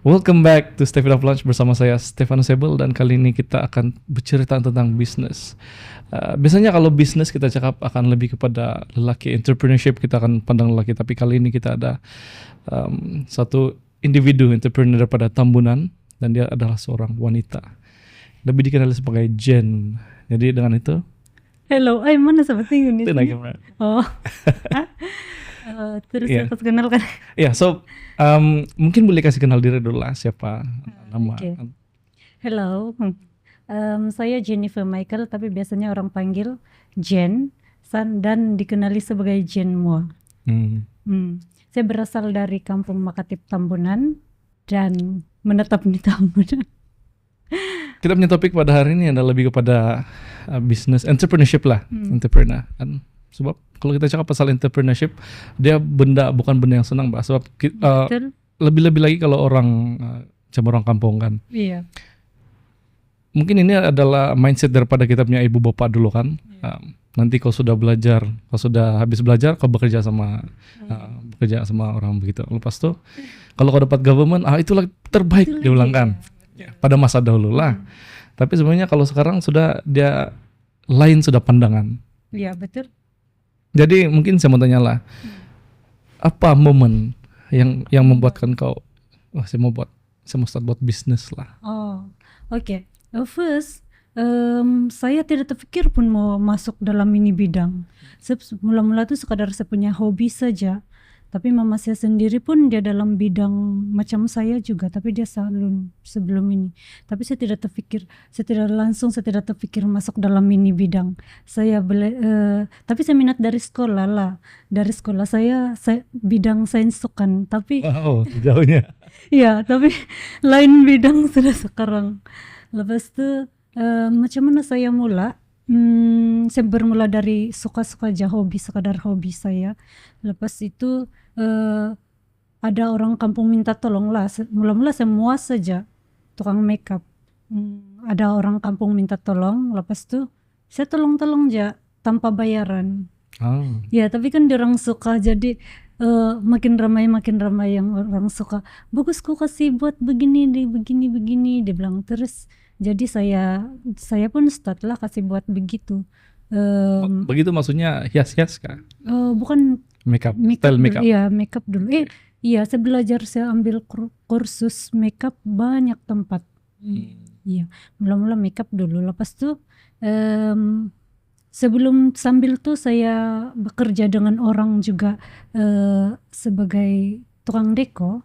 Welcome back to Stefan of Lunch bersama saya Stefano Sebel, dan kali ini kita akan bercerita tentang bisnis. Biasanya kalau bisnis kita cakap akan lebih kepada lelaki, entrepreneurship kita akan pandang lelaki, tapi kali ini kita ada satu individu entrepreneur daripada Tambunan, dan dia adalah seorang wanita. Lebih dikenal sebagai Jen. Jadi dengan itu, Hello, mana seperti ini? itu lagi, Mbak. Oh, terus Iya. saya kenalkan. Ya, mungkin boleh kasih kenal diri dulu lah, siapa nama. Oke. Hello, saya Jennifer Michael, tapi biasanya orang panggil Jen, dan dikenali sebagai Jen Moa. Saya berasal dari Kampung Makatip Tambunan dan menetap di Tambunan. Kita punya topik pada hari ini adalah lebih kepada bisnis, entrepreneurship lah, entrepreneur kan. Sebab kalau kita cakap pasal entrepreneurship, dia bukan benda yang senang, Mbak. Sebab Betul? lebih-lebih lagi kalau orang macam orang kampung kan. Iya. Mungkin ini adalah mindset daripada kita punya ibu bapak dulu kan. Nanti kau sudah belajar, kau sudah habis belajar, kau bekerja sama orang begitu. Lepas tuh kalau kau dapat government, itulah terbaik, diulangkan. Ya, pada masa dahulu lah. Tapi sebenarnya kalau sekarang sudah dia lain, sudah pandangan. Iya, betul. Jadi mungkin saya mau tanya lah, apa momen yang membuatkan kau, saya mau start buat bisnis lah. Oh, oke. First, saya tidak terpikir pun mau masuk dalam ini bidang. Mula-mula tuh sekadar saya punya hobi saja. Tapi mama saya sendiri pun dia dalam bidang macam saya juga, tapi dia selalu sebelum ini. Tapi saya tidak terpikir masuk dalam ini bidang. Tapi saya minat dari sekolah lah. Dari sekolah saya bidang sains kan, tapi Wow, jauhnya. ya, tapi lain bidang sudah sekarang. Lepas itu macam mana saya mula? Saya bermula dari suka-suka aja, sekadar hobi saya. Lepas itu ada orang kampung minta tolong lah. Mula-mula saya muas saja tukang makeup. Ada orang kampung minta tolong, lepas itu saya tolong aja tanpa bayaran. Ya, tapi kan orang suka, jadi makin ramai yang orang suka. Bagus, kok kasih buat begini, dia bilang. Terus jadi saya pun start lah kasih buat begitu. Begitu maksudnya hias-hias kah? Bukan Makeup, style makeup. Iya, makeup dulu. Iya, saya ambil kursus makeup banyak tempat. Iya, mula-mula makeup dulu. Lepas tuh sambil tuh saya bekerja dengan orang juga sebagai tukang deko.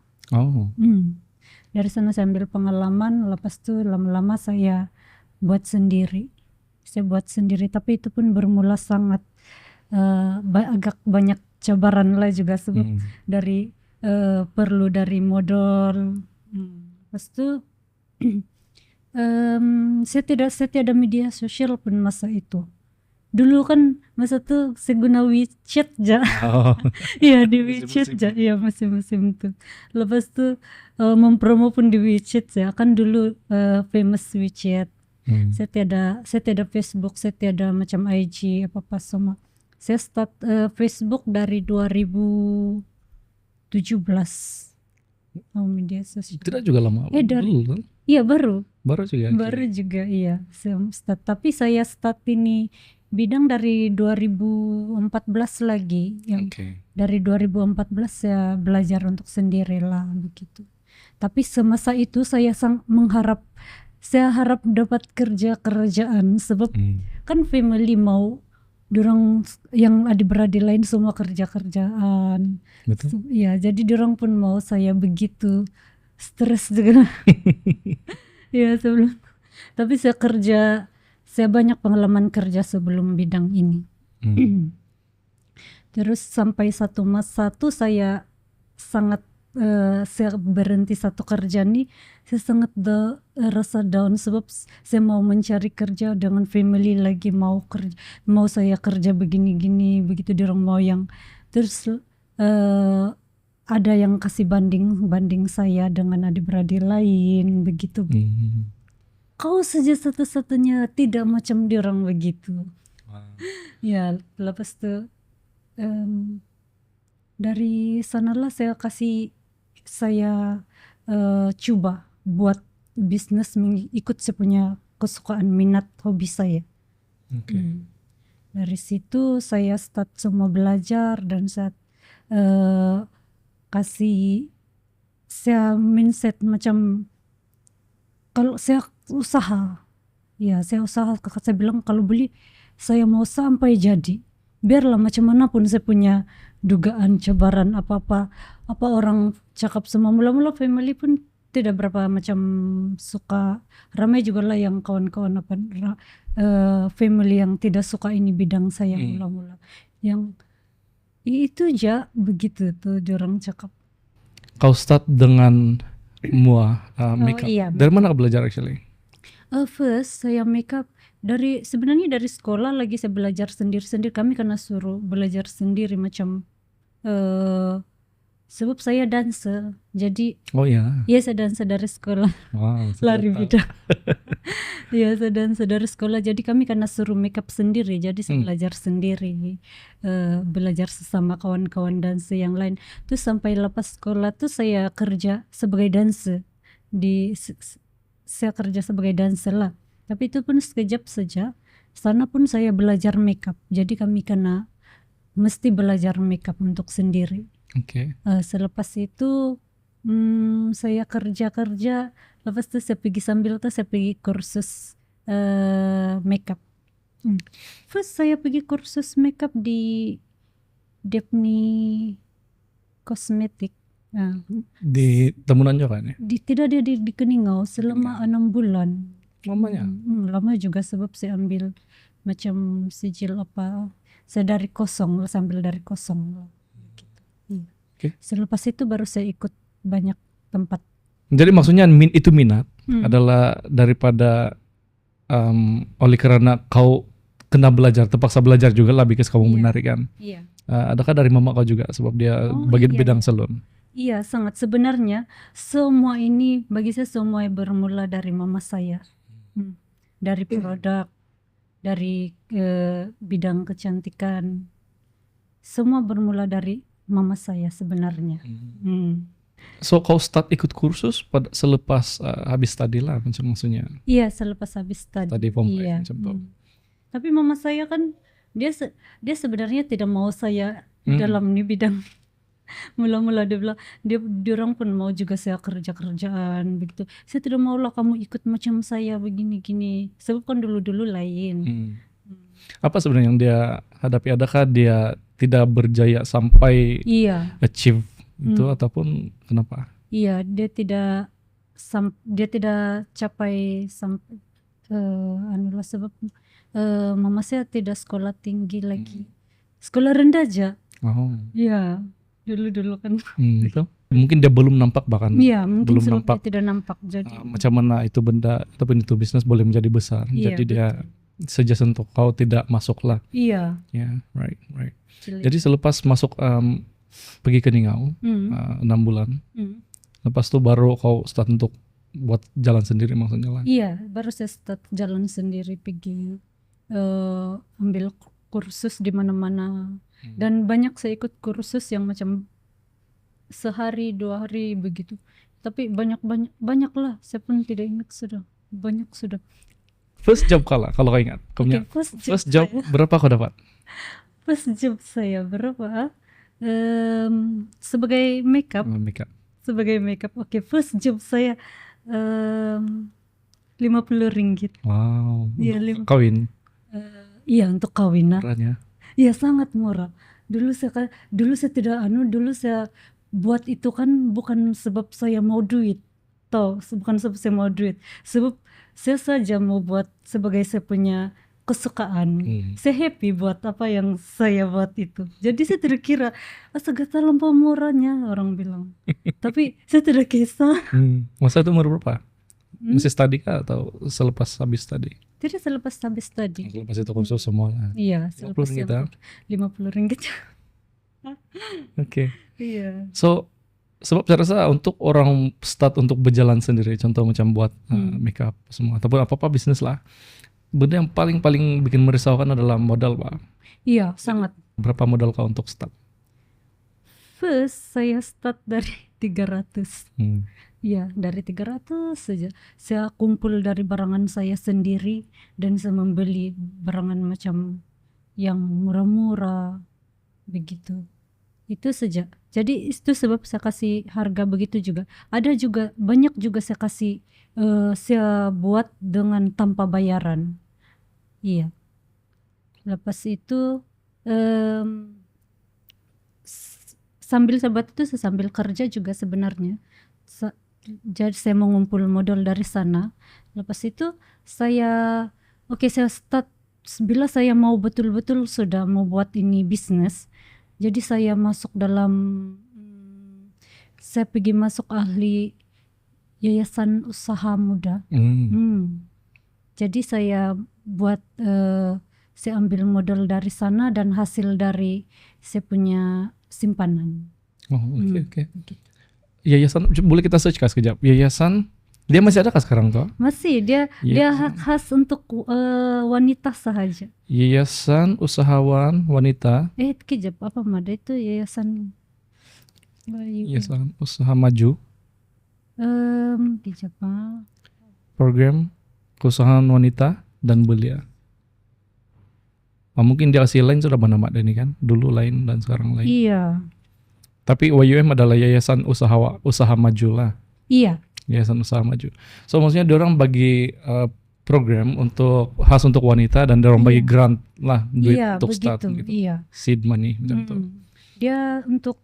Dari sana saya ambil pengalaman, lepas tuh lama-lama saya buat sendiri. Tapi itu pun bermula sangat agak banyak cabaran lah juga, sebab perlu dari modal. Lepas itu saya tiada media sosial pun masa itu. Dulu kan masa tuh saya guna WeChat aja. Iya, di WeChat aja. Iya, musim-musim tuh. Lepas tuh mempromo pun di WeChat ya. Kan dulu famous WeChat. Saya tiada Facebook, saya tiada macam IG apa-apa semua. Saya start Facebook dari 2017. Media sosial. Tidak juga lama. Iya, baru juga. Iya. Tapi saya start ini bidang dari 2014 lagi. Dari 2014 saya belajar untuk sendiri lah begitu. Tapi semasa itu saya harap dapat kerjaan, sebab kan family mau dorang yang adik-beradik lain semua kerjaan. Betul. Ya, jadi dorang pun mau saya begitu. Stres juga. Ya, sebelum. Tapi saya banyak pengalaman kerja sebelum bidang ini. Terus sampai satu masa tuh saya sangat saya berhenti satu kerja nih, saya sangat rasa down, sebab saya mau mencari kerja dengan family lagi, mau saya kerja begini begitu, dorang mau yang terus ada yang kasih banding saya dengan adik-beradik lain begitu. Kau saja satu-satunya tidak macam diorang begitu. Ya, lepas itu dari sanalah saya coba buat bisnis mengikut saya punya kesukaan, minat, hobi saya. Oke. Dari situ saya start semua belajar dan saya kasih saya mindset macam kalau saya usaha, ya saya usaha, saya bilang kalau beli saya mau sampai jadi, biarlah macam mana pun saya punya dugaan, cabaran, apa orang cakap semua. Mula-mula family pun tidak berapa macam suka, ramai juga lah yang kawan-kawan family yang tidak suka ini bidang saya mula-mula. Yang itu aja begitu tuh orang cakap. Kau start dengan makeup. Iya, Dari mana kau belajar actually? First saya makeup sebenarnya dari sekolah lagi saya belajar sendiri-sendiri. Kami karena suruh belajar sendiri macam sebab saya dancer. Jadi Oh ya. ya saya dancer dari sekolah. Wow. Lari bidang. Ya saya dancer dari sekolah. Jadi kami karena suruh makeup sendiri. Jadi saya belajar sendiri. Belajar sesama kawan-kawan dancer yang lain. Terus sampai lepas sekolah tuh saya kerja sebagai dancer saya kerja sebagai dancer lah. Tapi itu pun sekejap saja. Sana pun saya belajar makeup. Jadi kami kena mesti belajar makeup untuk sendiri. Oke. Selepas itu saya kerja. Lepas itu saya pergi sambil tuh saya pergi kursus makeup. First saya pergi kursus makeup di Depni Kosmetik. Di Temunan juga kan ya? Tidak dia di Keningau selama 6 bulan. Mamanya? Lama juga sebab saya ambil macam sijil apa. Saya dari kosong, sambil dari kosong. Gitu. Okay. Selepas itu baru saya ikut banyak tempat. Jadi maksudnya itu minat adalah daripada oleh karena kau kena belajar, terpaksa belajar juga lah because kamu menarik kan? Iya. Adakah dari mama kau juga sebab dia bagian bidang salon? Iya, sangat. Sebenarnya semua ini bagi saya semua bermula dari mama saya. Dari produk, dari bidang kecantikan. Semua bermula dari mama saya sebenarnya. So kau start ikut kursus selepas habis tadi lah maksudnya? Iya, selepas habis tadi. Tadi form Iya. Tapi mama saya kan dia sebenarnya tidak mau saya dalam nih bidang. Mula-mula dia bilang diorang pun mau juga saya kerjaan begitu. Saya tidak mau lah kamu ikut macam saya begini-gini. Sebab kan dulu-dulu lain. Apa sebenarnya yang dia hadapi? Adakah dia tidak berjaya sampai achieve itu ataupun kenapa? Iya, dia tidak capai sampai sebab mama saya tidak sekolah tinggi lagi. Sekolah rendah aja. Iya. Dulu kan. Itu mungkin dia belum nampak bahkan. Iya, mungkin belum nampak. Dia tidak nampak jadi. Macam mana itu benda ataupun itu bisnis boleh menjadi besar. Iya, jadi dia suggest untuk kau tidak masuk lah. Iya. Ya, right. Jadi selepas masuk pergi ke Ningau 6 bulan. Lepas itu baru kau start untuk buat jalan sendiri maksudnya lah. Iya, baru saya start jalan sendiri, pergi ambil kursus di mana-mana. Dan banyak saya ikut kursus yang macam sehari 2 hari begitu. Tapi banyak lah. Saya pun tidak ingat sudah. Banyak sudah. First job kalau kau ingat. First job berapa kau dapat? First job saya berapa? Sebagai makeup. Sebagai makeup. Oke, first job saya 50 ringgit. Wow. Iya, kawin. Iya, untuk kawin. Murahnya. Iya, sangat murah. Dulu saya tidak dulu saya buat itu kan bukan sebab saya mau duit. Bukan sebab saya mau duit. Sebab saya saja mau buat sebagai saya punya kesukaan. Saya happy buat apa yang saya buat itu. Jadi saya tidak kira astaga terlampau murahnya orang bilang. Tapi saya tidak kisah. Masa itu umur berapa? Masih study kah atau selepas habis study? Tidak, selepas habis study. Selepas itu kursus semua lah. Iya, selepas 50 ringgit. Oke. Iya. So sebab saya rasa untuk orang start untuk berjalan sendiri, contoh macam buat makeup semua ataupun apa-apa bisnis lah, benda yang paling bikin merisaukan adalah modal, Pak. Iya, sangat. Berapa modal kau untuk start? First saya start dari 300. Iya, dari 300 saja. Saya kumpul dari barangan saya sendiri dan saya membeli barangan macam yang murah-murah begitu. Itu saja. Jadi itu sebab saya kasih harga begitu juga. Ada juga banyak juga saya kasih saya buat dengan tanpa bayaran. Iya. Lepas itu sambil saya buat itu saya sambil kerja juga sebenarnya. Jadi saya mengumpul modal dari sana. Lepas itu saya saya start bila saya mau betul-betul sudah mau buat ini bisnis. Jadi saya masuk dalam saya pergi masuk ahli yayasan usaha muda. Jadi saya buat saya ambil modal dari sana dan hasil dari saya punya simpanan. Oke. Yayasan, boleh kita search sekejap. Yayasan, dia masih ada kah sekarang tuh? Masih, dia khas untuk wanita sahaja. Yayasan Usahawan Wanita. Kejap apa mada itu yayasan Yayasan Usaha Maju. Kejap Program Keusahaan Wanita dan Belia. Mungkin dia kasih lain sudah nama ini kan, dulu lain dan sekarang lain. Iya. Tapi YUM adalah Yayasan Usaha Maju lah. Iya. Yayasan Usaha Maju. So maksudnya dia orang bagi program khas untuk wanita dan dia orang bagi grant lah duit untuk start gitu. Iya. Seed money macam itu. Dia untuk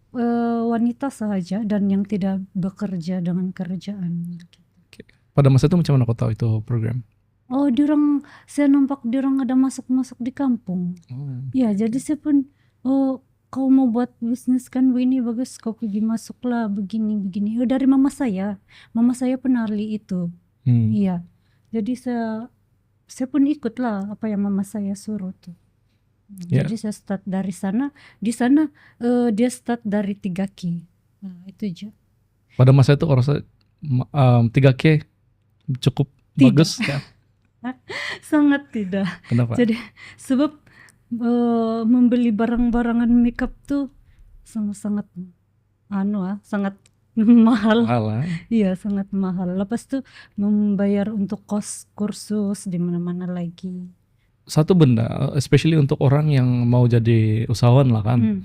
wanita sahaja dan yang tidak bekerja dengan kerjaan. Okay. Pada masa itu macam mana kau tahu itu program? Saya nampak diorang ada masuk-masuk di kampung. Ya, jadi saya pun kau mau buat bisnis kan ini bagus, kau pergi masuklah begini. Dari mama saya penarli itu. Iya. Jadi saya pun ikutlah apa yang mama saya suruh tuh. Jadi saya start dari sana. Di sana dia start dari 3K. Nah, itu aja. Pada masa itu orang rasa 3K cukup bagus ya? Sangat tidak. Kenapa? Jadi sebab membeli barang-barangan makeup tuh sangat sangat mahal. Iya, sangat mahal. Lepas tuh membayar untuk kos kursus di mana-mana lagi. Satu benda, especially untuk orang yang mau jadi usahawan lah kan.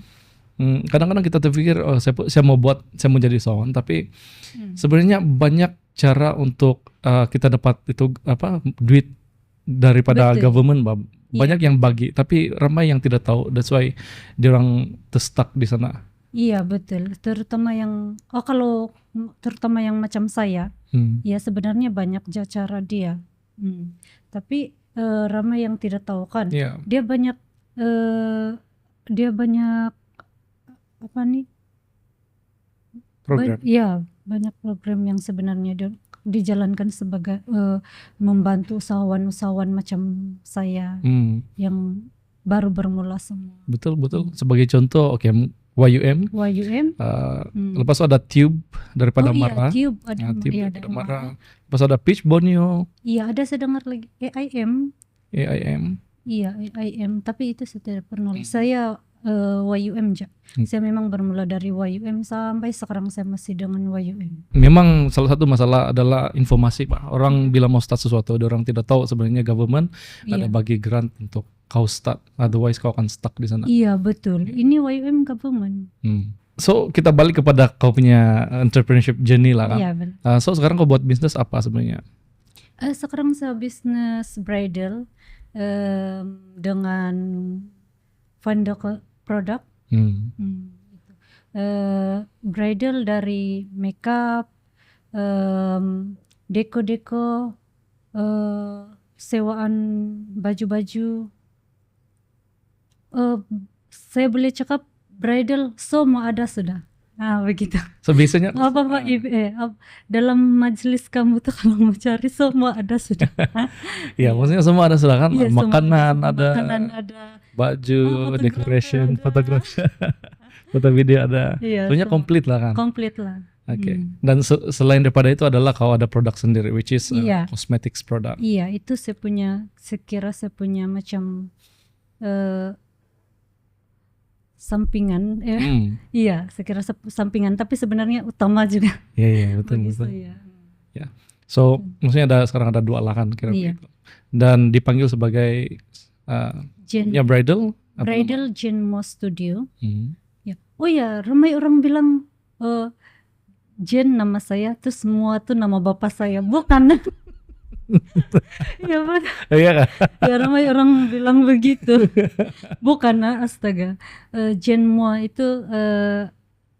Kadang-kadang kita terpikir saya mau jadi usahawan, tapi sebenarnya banyak cara untuk kita dapat itu duit daripada government, banyak yang bagi, tapi ramai yang tidak tahu. That's why dia orang terstuck di sana. Iya betul, terutama yang terutama yang macam saya, ya sebenarnya banyak cara dia, tapi ramai yang tidak tahu kan. Dia banyak apa nih? Program. Banyak program yang sebenarnya dijalankan sebagai membantu usahawan-usahawan macam saya yang baru bermula semua. Betul. Sebagai contoh, YUM. Lepas ada Tube daripada Mara. Tube ada Mara. Lepas ada Peach Borneo. Iya, ada saya dengar lagi AIM. Iya, AIM, tapi itu saya tidak pernah. Saya YUM aja. Saya memang bermula dari YUM sampai sekarang saya masih dengan YUM. Memang salah satu masalah adalah informasi, Pak. Orang bila mau start sesuatu, orang tidak tahu sebenarnya government ada bagi grant untuk kau start, otherwise kau akan stuck di sana. Iya, betul. Ini YUM government. So kita balik kepada kau punya entrepreneurship journey lah kan. Iya, benar. So sekarang kau buat bisnis apa sebenarnya? Sekarang saya bisnis bridal dengan vendor produk. Bridal dari makeup, deko-deko, sewaan baju-baju. Saya boleh cakap bridal semua ada sudah. Begitu. So biasanya apa dalam majelis kamu tuh kalau mau cari semua ada sudah. Iya, maksudnya semua ada sudah kan. Iya, makanan ada, baju, decoration, fotografi, foto video ada. Iya, sebenarnya komplit lah kan. Komplit lah. Oke. Dan selain daripada itu adalah kau ada produk sendiri, which is cosmetics product. Iya, itu saya punya macam sampingan. Hmm. Iya, saya kira sampingan, tapi sebenarnya utama juga Iya, betul bagi betul. saya. Ya. So, maksudnya sekarang ada 2 lah kan kira Iya. begitu. Dan dipanggil sebagai Jen ya bridal apa nama? Bridal Jen Mo Studio. Hmm. Ya. Oh ya, ramai orang bilang Jen nama saya, terus semua tuh nama bapak saya. Bukan. Ya, Pak. Iya kan? Ya, ramai orang bilang begitu. Bukan, astaga. Jen Mo itu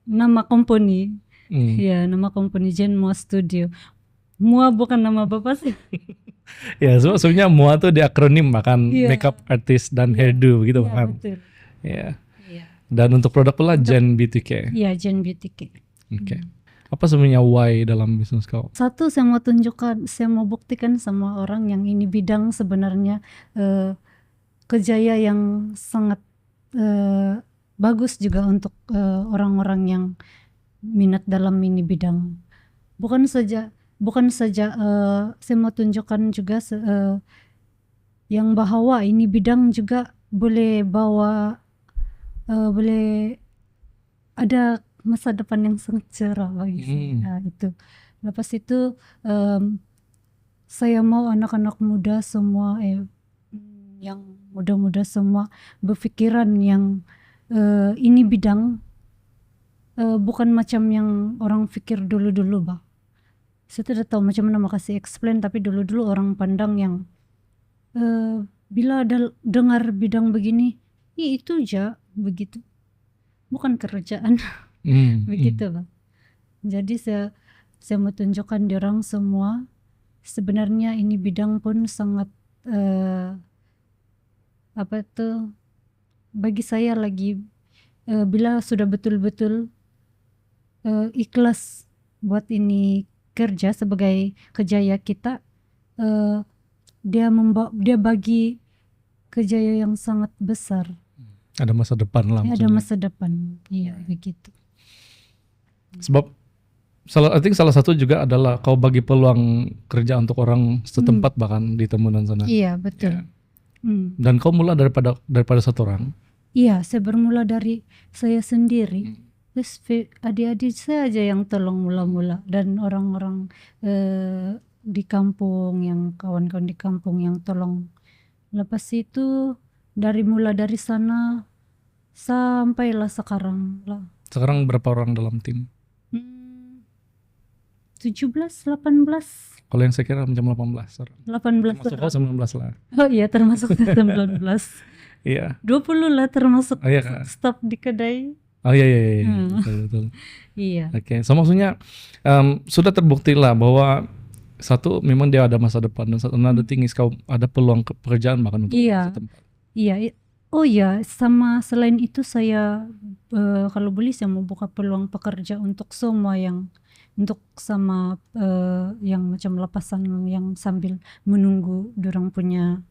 nama company. Hmm. Ya, nama company Jen Mo Studio. Mua bukan nama bapak sih. Ya, sebenarnya MUA tuh di akronim bahkan Iya. makeup artist dan Iya. hairdo begitu Iya, bahkan. betul. Ya. Iya. Dan untuk produk pula Jen Beauty Care. Iya, Jen Beauty Care. Oke. Apa sebenarnya why dalam bisnis kau? Satu, saya mau tunjukkan, saya mau buktikan sama orang yang ini bidang sebenarnya kejaya yang sangat bagus juga untuk orang-orang yang minat dalam ini bidang. Bukan saja saya mau tunjukkan juga yang bahwa ini bidang juga boleh bawa boleh ada masa depan yang sangat cerah bagi saya. Itu. Lepas itu saya mau anak-anak muda semua yang muda-muda semua berpikiran yang ini bidang bukan macam yang orang pikir dulu-dulu, Bang. Saya tidak tahu macam mana makasih explain, tapi dulu-dulu orang pandang yang bila ada dengar bidang begini, itu aja begitu, bukan kerjaan. Begitu, Bang. Jadi saya mau tunjukkan di orang semua sebenarnya ini bidang pun sangat bagi saya lagi bila sudah betul-betul ikhlas buat ini kerja sebagai kejaya kita, dia bagi kejaya yang sangat besar. Ada masa depan lah. Ada masa depan, iya begitu. Sebab I think salah satu juga adalah kau bagi peluang kerja untuk orang setempat bahkan di Temunan sana. Iya, betul. Dan kau mula daripada satu orang. Iya, saya bermula dari saya sendiri. Terus adik-adik saya aja yang tolong mula-mula, dan orang-orang di kampung, yang kawan-kawan di kampung yang tolong. Lepas itu mulai dari sana sampailah sekarang lah. Sekarang berapa orang dalam tim? 17, 18. Kalau yang saya kira macam 18 orang. 18 Termasuk kau 19 lah. Oh iya, termasuk 19. Iya. 20 lah termasuk Oh, iya, Kak. staf di kedai. Oh iya. Betul. Iya. Oke, so maksudnya sudah terbukti lah bahwa satu memang dia ada masa depan, dan another thing is kau ada peluang pekerjaan bahkan untuk setempat. Iya. Oh iya, sama selain itu saya kalau boleh saya mau buka peluang pekerja untuk semua yang sama yang macam lepasan yang sambil menunggu dorang punya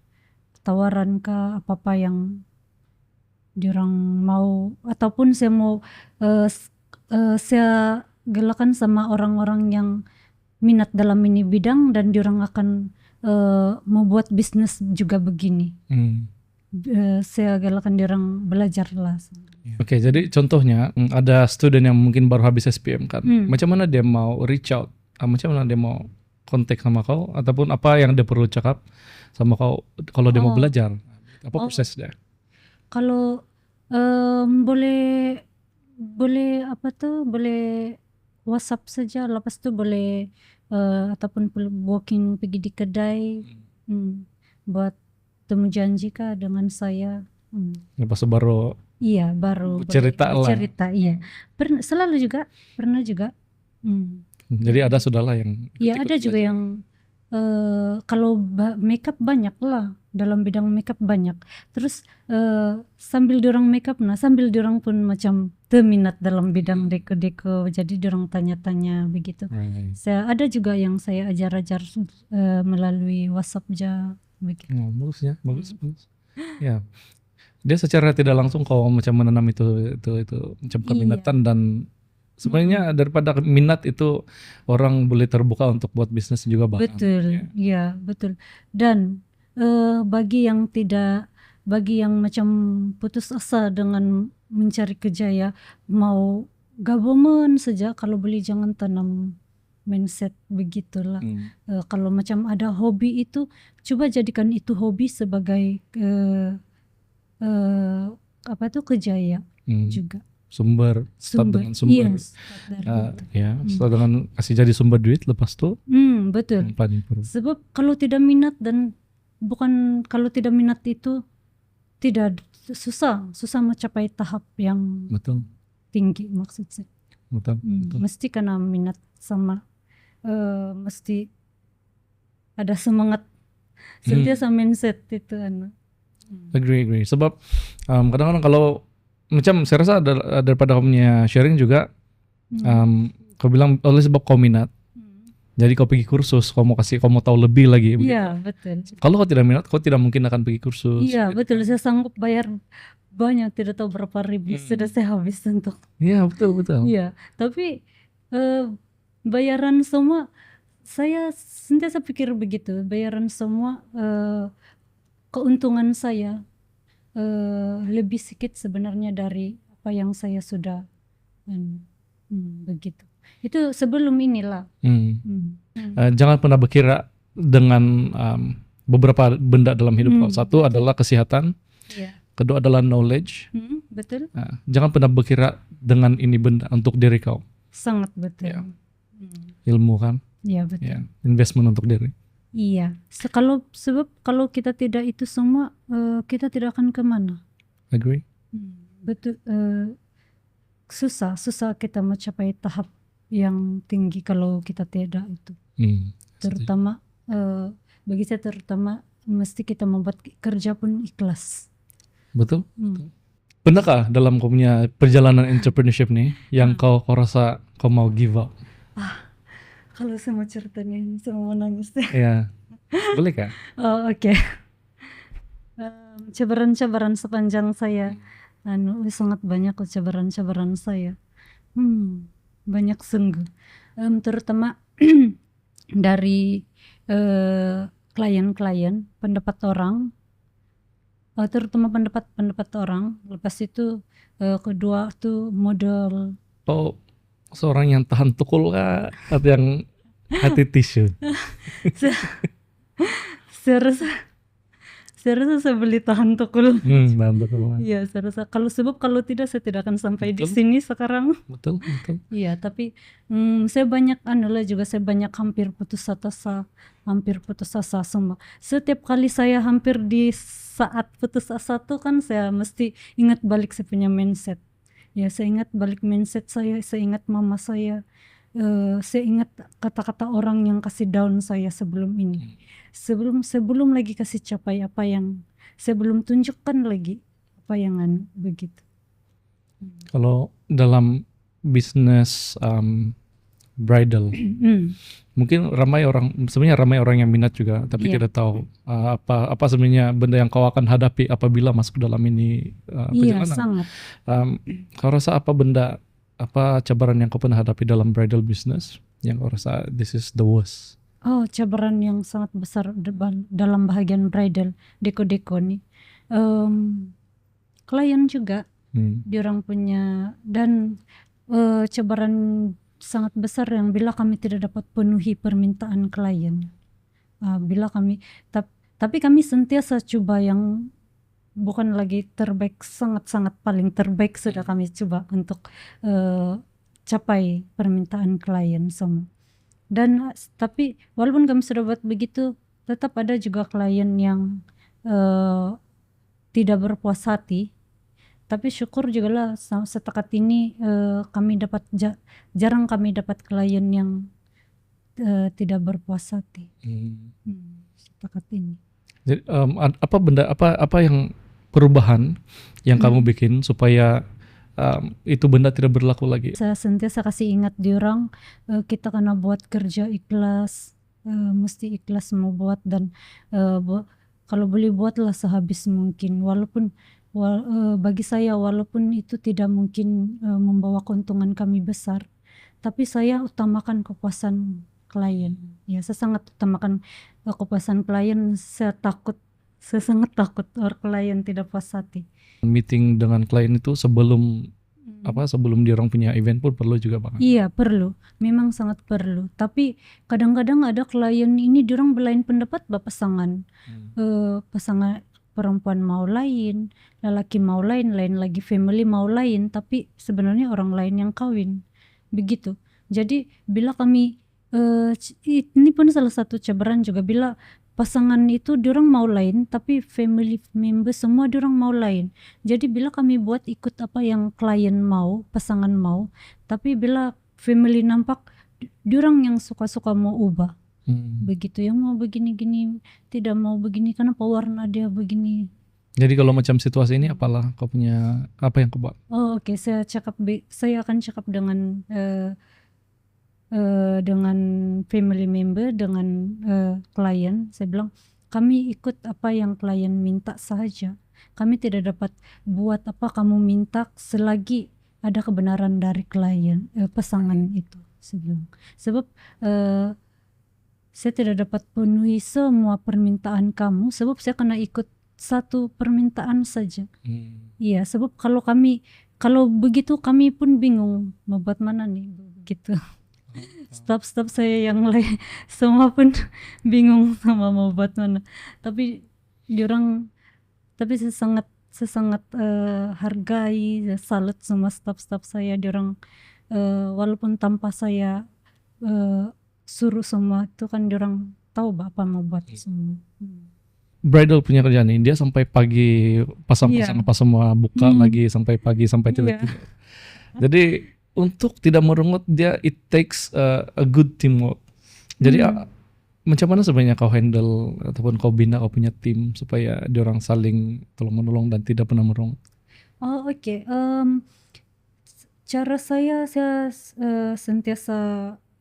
tawaran kah apa yang diorang mau, ataupun saya mau saya galakan sama orang-orang yang minat dalam ini bidang dan diorang akan membuat bisnis juga begini. Saya galakan diorang belajar lah. Oke, jadi contohnya ada student yang mungkin baru habis SPM kan. Macam mana dia mau reach out? Macam mana dia mau kontak sama kau, ataupun apa yang dia perlu cakap sama kau kalau dia mau belajar? Apa proses dia? Kalau boleh WhatsApp saja, lepas tu boleh ataupun walking pergi di kedai buat temu janji kah dengan saya. Lepas itu baru cerita lah. Iya. Pernah juga. Jadi ada sudahlah yang. Iya, ada juga yang kalau makeup banyak lah, dalam bidang makeup banyak. Terus sambil diorang makeup sambil diorang pun macam terminat dalam bidang deko-deko, jadi diorang tanya-tanya begitu. Saya ada juga yang saya ajar-ajar melalui WhatsApp aja begitu. Bagus ya, bagus. Ya. Dia secara tidak langsung kau macam menanam itu macam keminatan, dan sebenarnya daripada minat itu orang boleh terbuka untuk buat bisnis juga bahkan. Betul, ya betul. Dan bagi yang macam putus asa dengan mencari kerja ya, mau government saja, kalau boleh jangan tanam mindset begitulah. Kalau macam ada hobi itu, coba jadikan itu hobi sebagai apa tuh kerja ya juga. Start Sumber, dengan sumber. iya, start dari itu. Ya, start dengan kasih jadi sumber duit, lepas tuh Betul. planning perlu. Sebab kalau tidak minat dan kalau tidak minat itu tidak susah mencapai tahap yang Betul. tinggi maksud saya. Betul. Mesti karena minat sama mesti ada semangat sentiasa mindset itu Agree. Sebab kadang-kadang kalau macam saya rasa daripada kamu punya sharing juga, kau bilang oleh sebab kau minat, jadi kau pergi kursus, kau mau tahu lebih lagi. Iya betul. Kalau kau tidak minat, kau tidak mungkin akan pergi kursus. Iya betul, saya sanggup bayar banyak, tidak tahu berapa ribu sudah saya habis untuk. Iya betul. Iya, tapi bayaran semua, saya sentiasa pikir begitu, bayaran semua keuntungan saya lebih sedikit sebenarnya dari apa yang saya sudah begitu. Itu sebelum inilah. Jangan pernah berkira dengan beberapa benda dalam hidup kau. Satu adalah kesehatan, kedua adalah knowledge. Betul. Jangan pernah berkira dengan ini benda untuk diri kau. Sangat betul. Ya. Ilmu kan. Iya betul. Ya. Investment untuk diri. Iya. Sebab kalau kita tidak itu semua, kita tidak akan kemana. Agree. Betul. Susah kita mencapai tahap yang tinggi kalau kita tidak itu. Terutama bagi saya, terutama mesti kita membuat kerja pun ikhlas. Betul. Pernahkah dalam kau punya perjalanan entrepreneurship nih yang kau rasa kau mau give up? Kalau saya mau ceritanya saya mau nangis. Ya, boleh kah? Oh, oke. Cabaran-cabaran sepanjang saya, sangat banyak cabaran-cabaran saya. Banyak sungguh. Terutama dari klien-klien, pendapat orang, terutama pendapat orang. Lepas itu kedua tuh modal. Oh, seorang yang tahan tukul kah atau yang hati tisu? Saya rasa saya beli tahan tukul. Tahan tukul. Iya, saya rasa sebab kalau tidak saya tidak akan sampai di sini sekarang. Betul. Iya, tapi saya banyak saya banyak hampir putus asa semua. Setiap kali saya hampir di saat putus asa tuh kan saya mesti ingat balik saya punya mindset. Ya, saya ingat balik mindset saya ingat mama saya, saya ingat kata-kata orang yang kasih down saya sebelum ini. Sebelum lagi kasih capai apa yang saya belum tunjukkan lagi apa yang begitu. Kalau dalam bisnis bridal, mungkin ramai orang yang minat juga, tapi tidak tahu apa sebenarnya benda yang kau akan hadapi apabila masuk dalam ini perjalanan. Iya, sangat. Kau rasa apa cabaran yang kau pernah hadapi dalam bridal business yang kau rasa this is the worst? Oh, cabaran yang sangat besar dalam bahagian bridal deko-deko nih. Klien juga diorang punya, dan cabaran sangat besar yang bila kami tidak dapat penuhi permintaan klien. Tapi kami sentiasa coba yang bukan lagi terbaik, sangat-sangat paling terbaik sudah kami coba untuk capai permintaan klien semua. Dan tapi walaupun kami sudah buat begitu, tetap ada juga klien yang tidak berpuas hati. Tapi syukur juga lah setakat ini kami dapat jarang kami dapat klien yang tidak berpuas hati. Setakat ini. Jadi, apa yang perubahan yang kamu bikin supaya itu benda tidak berlaku lagi? Saya sentiasa kasih ingat diorang, kita kena buat kerja ikhlas, mesti ikhlas mau buat, dan kalau boleh buatlah sehabis mungkin, walaupun bagi saya walaupun itu tidak mungkin membawa keuntungan kami besar, tapi saya utamakan kepuasan klien. Ya, saya sangat utamakan kepuasan klien. Saya takut Saya sangat takut orang klien tidak puas hati. Meeting dengan klien itu sebelum sebelum dia orang punya event pun perlu juga Bang. Iya, perlu. Memang sangat perlu. Tapi kadang-kadang ada klien ini diorang belain pendapat pasangan. Pasangan perempuan mau lain, lelaki mau lain, lain lagi family mau lain, tapi sebenarnya orang lain yang kawin. Begitu. Jadi bila kami ini pun salah satu cabaran juga, bila pasangan itu diorang mau lain tapi family member semua diorang mau lain. Jadi bila kami buat ikut apa yang klien mau, pasangan mau, tapi bila family nampak diorang yang suka-suka mau ubah. Begitu, yang mau begini-gini, tidak mau begini, kenapa warna dia begini. Jadi kalau macam situasi ini apalah kau punya apa yang kau buat? Oh oke, saya akan cakap dengan family member, dengan klien. Saya bilang kami ikut apa yang klien minta saja. Kami tidak dapat buat apa kamu minta selagi ada kebenaran dari klien pasangan itu. Saya bilang. Sebab saya tidak dapat penuhi semua permintaan kamu, sebab saya kena ikut satu permintaan saja. Iya, sebab kalau begitu kami pun bingung mau buat mana nih begitu. Staf saya yang lain semua pun bingung sama mau buat mana. Tapi saya sangat hargai, saya salut sama staf saya. Diorang walaupun tanpa saya suruh semua itu kan diorang tahu apa mau buat semua. Bridal punya kerjaan ini dia sampai pagi pasang-pasang apa semua buka lagi sampai pagi sampai tidur. Jadi untuk tidak merungut dia it takes a good teamwork. Jadi macam mana sebenarnya kau handle ataupun kau bina kau punya tim supaya diorang saling tolong menolong dan tidak pernah merungut? Oh oke. Cara saya sentiasa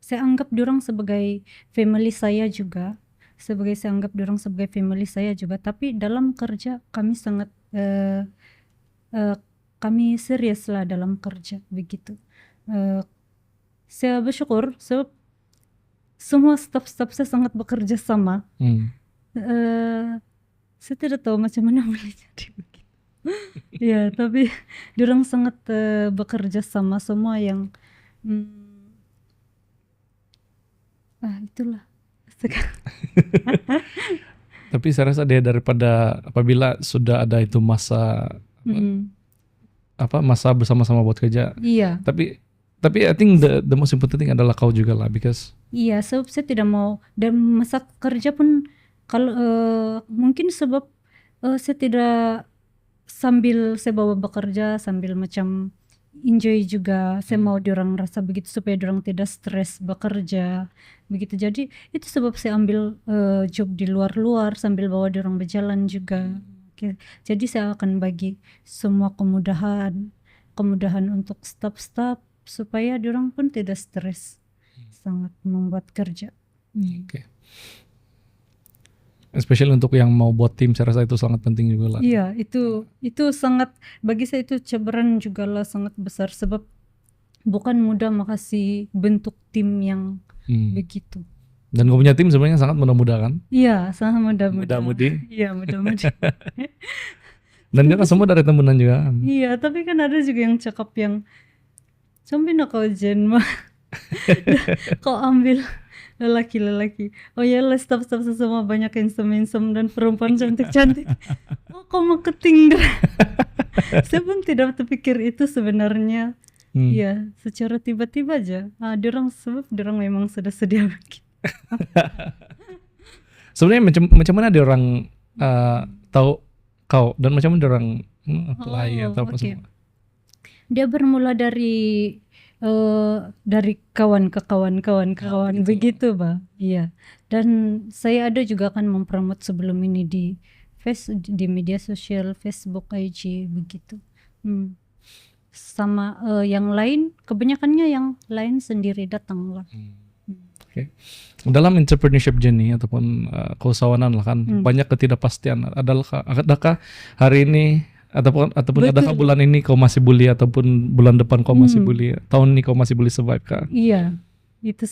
saya anggap diorang sebagai family saya juga. Saya anggap diorang sebagai family saya juga. Tapi dalam kerja kami sangat kami serius lah dalam kerja begitu. Saya bersyukur sebab semua staf-staf saya sangat bekerja sama. Saya tidak tahu macam mana boleh jadi begitu. Ya, tapi diorang sangat bekerja sama semua yang itulah. Tapi saya rasa dia daripada apabila sudah ada itu masa masa bersama-sama buat kerja. Iya. Tapi I think the most important thing adalah kau juga lah because. Iya, sebab saya tidak mau dan masa kerja pun kalau mungkin sebab saya tidak sambil saya bawa bekerja sambil macam enjoy juga. Saya mau diorang rasa begitu supaya diorang tidak stres bekerja begitu. Jadi itu sebab saya ambil job di luar sambil bawa diorang berjalan juga. Jadi saya akan bagi semua kemudahan untuk staf-staf supaya diorang pun tidak stres. Sangat membuat kerja. Especially untuk yang mau buat tim, saya rasa itu sangat penting juga lah. Iya, itu sangat bagi saya itu cabaran juga lah sangat besar sebab bukan mudah makasih bentuk tim yang begitu. Dan kau punya tim sebenarnya sangat mudah-mudah kan? Iya, sangat mudah-mudah. Mudah-mudi. Iya, mudah-mudi. Dan dia kan semua dari temenan juga. Iya, tapi kan ada juga yang cakap yang sampai nak kau jen mah. Kau ambil lelaki-lelaki. Oh ya lah, staf-staf semua banyak handsome dan perempuan cantik-cantik. Oh, kau mau ketinggal. Saya pun tidak terpikir itu sebenarnya. Iya, secara tiba-tiba aja. Diorang memang sudah sedia begitu. Sebenarnya macam mana diorang tahu kau dan macam mana diorang apply atau apa semua? Dia bermula dari kawan ke kawan begitu, Pak. Iya. Dan saya ada juga kan mempromot sebelum ini di media sosial Facebook, IG begitu. Sama yang lain, kebanyakannya yang lain sendiri datang lah. Okay. Dalam entrepreneurship journey ataupun keusahawanan lah kan banyak ketidakpastian. Adakah hari ini ataupun adakah bulan ini kau masih bully ataupun bulan depan kau masih bully, tahun ini kau masih bully survive kah? Iya, itu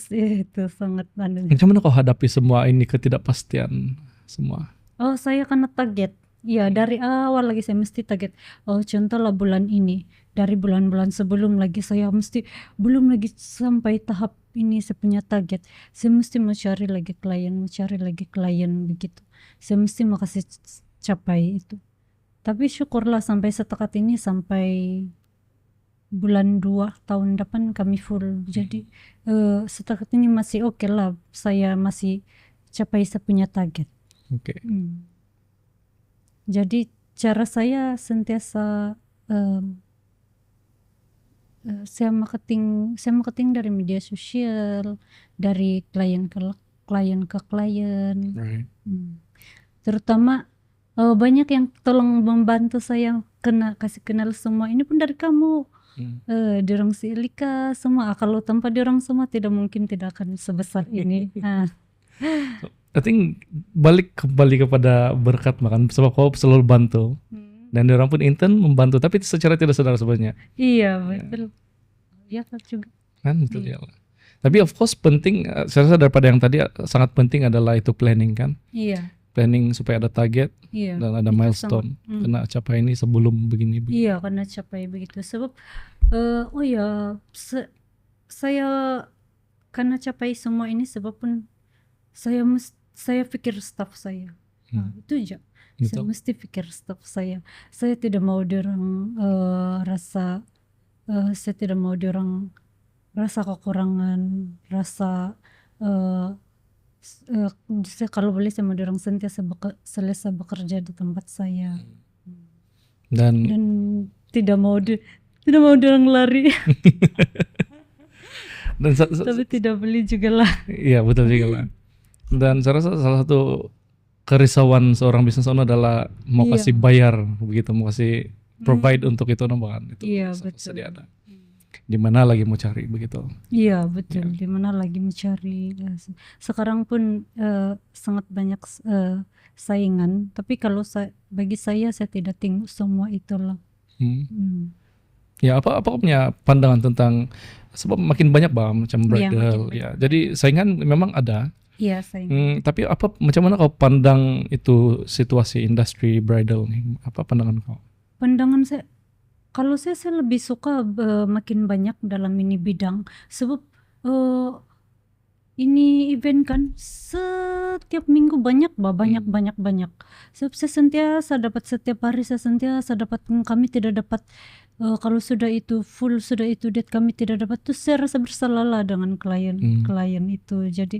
sangat Macam mana kau hadapi semua ini ketidakpastian semua? Oh, saya kena target. Iya, dari awal lagi saya mesti target. Oh, contohlah bulan ini. Dari bulan-bulan sebelum lagi saya mesti belum lagi sampai tahap ini saya punya target. Saya mesti mencari lagi klien begitu. Saya mesti mau kasih capai itu. Tapi syukurlah sampai setakat ini sampai bulan 2 tahun depan kami full. Jadi setakat ini masih oke lah. Saya masih capai saya punya target. Oke. Jadi cara saya sentiasa saya marketing dari media sosial, dari klien ke klien. Right. Terutama banyak yang tolong membantu saya kasih kenal semua. Ini pun dari kamu. Diorang si Elika semua. Kalau tanpa diorang semua tidak mungkin tidak akan sebesar ini. So, I think kembali kepada berkat makan sebab kau selalu bantu dan orang pun intern membantu tapi secara tidak sadar sebenarnya. Iya betul. Ya juga. Kan betul ya. Tapi of course penting, saya rasa daripada yang tadi sangat penting adalah itu planning kan. Iya. Planning supaya ada target dan ada milestone. Kena capai ini sebelum begini. Iya, kena capai begitu. Sebab saya karena capai semua ini sebab pun saya pikir staff saya. Itu aja. Saya mesti pikir staff saya. Saya tidak mau diorang saya tidak mau diorang rasa kekurangan, rasa kalau boleh saya mau diorang sentiasa selesai bekerja di tempat saya. Dan tidak mau diorang lari. Dan tapi tidak beli juga lah. Iya betul juga lah. Dan saya rasa salah satu kerisauan seorang business owner adalah mau kasih bayar begitu, mau kasih provide untuk itu nambahan itu. Iya betul. Ada. Di mana lagi mau cari begitu. Iya betul. Di mana lagi mencari. Sekarang pun sangat banyak saingan. Tapi kalau bagi saya tidak tengok semua itulah. Ya apa punya pandangan tentang sebab makin banyak macam bridal ya. Jadi saingan memang ada. Iya saingan. Tapi macam mana kau pandang itu situasi industri bridal nih? Apa pandangan kau? Pandangan saya, kalau saya lebih suka makin banyak dalam ini bidang. Sebab ini event kan setiap minggu banyak. Sebab saya sentiasa dapat setiap hari, kami tidak dapat. Kalau sudah itu full, sudah itu date kami tidak dapat, tuh saya rasa bersalah lah dengan klien itu. Jadi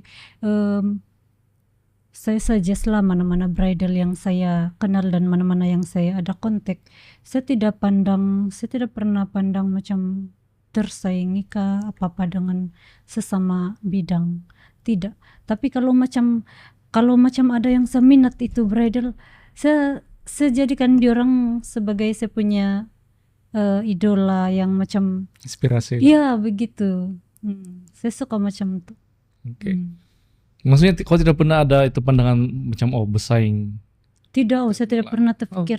saya suggest lah mana-mana bridal yang saya kenal dan mana-mana yang saya ada kontak. Saya tidak pernah pandang macam tersaingi kah apa-apa dengan sesama bidang. Tidak. Tapi kalau macam ada yang seminat itu bridal, saya jadikan diorang sebagai saya punya idola yang macam inspirasi. Iya begitu. Saya suka macam itu. Oke. Maksudnya kau tidak pernah ada itu pandangan macam bersaing? Tidak, saya tidak pernah terpikir.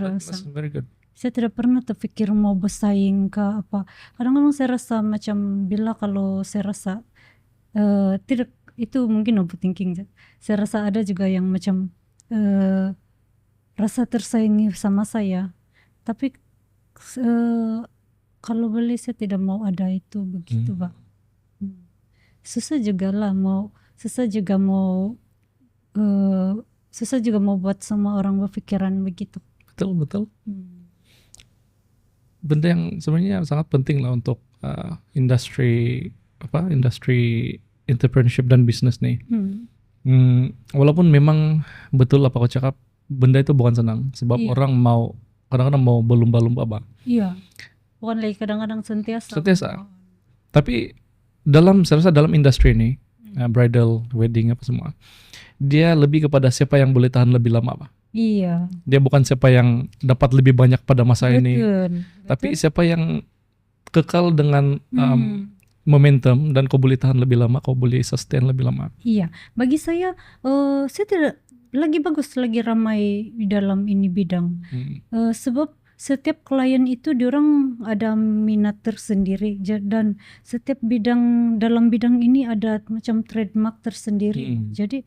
Very good. Saya tidak pernah terpikir mau bersaing ke apa. Kadang-kadang saya rasa macam kalau saya rasa tidak, itu mungkin overthinking. Saya rasa ada juga yang macam rasa tersaingi sama saya. Tapi kalau boleh saya tidak mau ada itu begitu, Pak. Susah juga mau buat semua orang berpikiran begitu. Betul. Benda yang sebenarnya sangat penting lah untuk industri entrepreneurship dan bisnis nih. Walaupun memang betul apa kau cakap, benda itu bukan senang sebab orang kadang-kadang mau berlumba-lumba apa. Iya. Bukan lagi kadang-kadang sentiasa. Tapi saya rasa dalam industri ini bridal, wedding apa semua, dia lebih kepada siapa yang boleh tahan lebih lama, Pak. Iya. Dia bukan siapa yang dapat lebih banyak pada masa ini, tapi siapa yang kekal dengan momentum dan kau boleh tahan lebih lama, kau boleh sustain lebih lama. Iya. Bagi saya tidak lagi bagus, lagi ramai di dalam ini bidang. Sebab setiap klien itu diorang ada minat tersendiri dan setiap dalam bidang ini ada macam trademark tersendiri. Jadi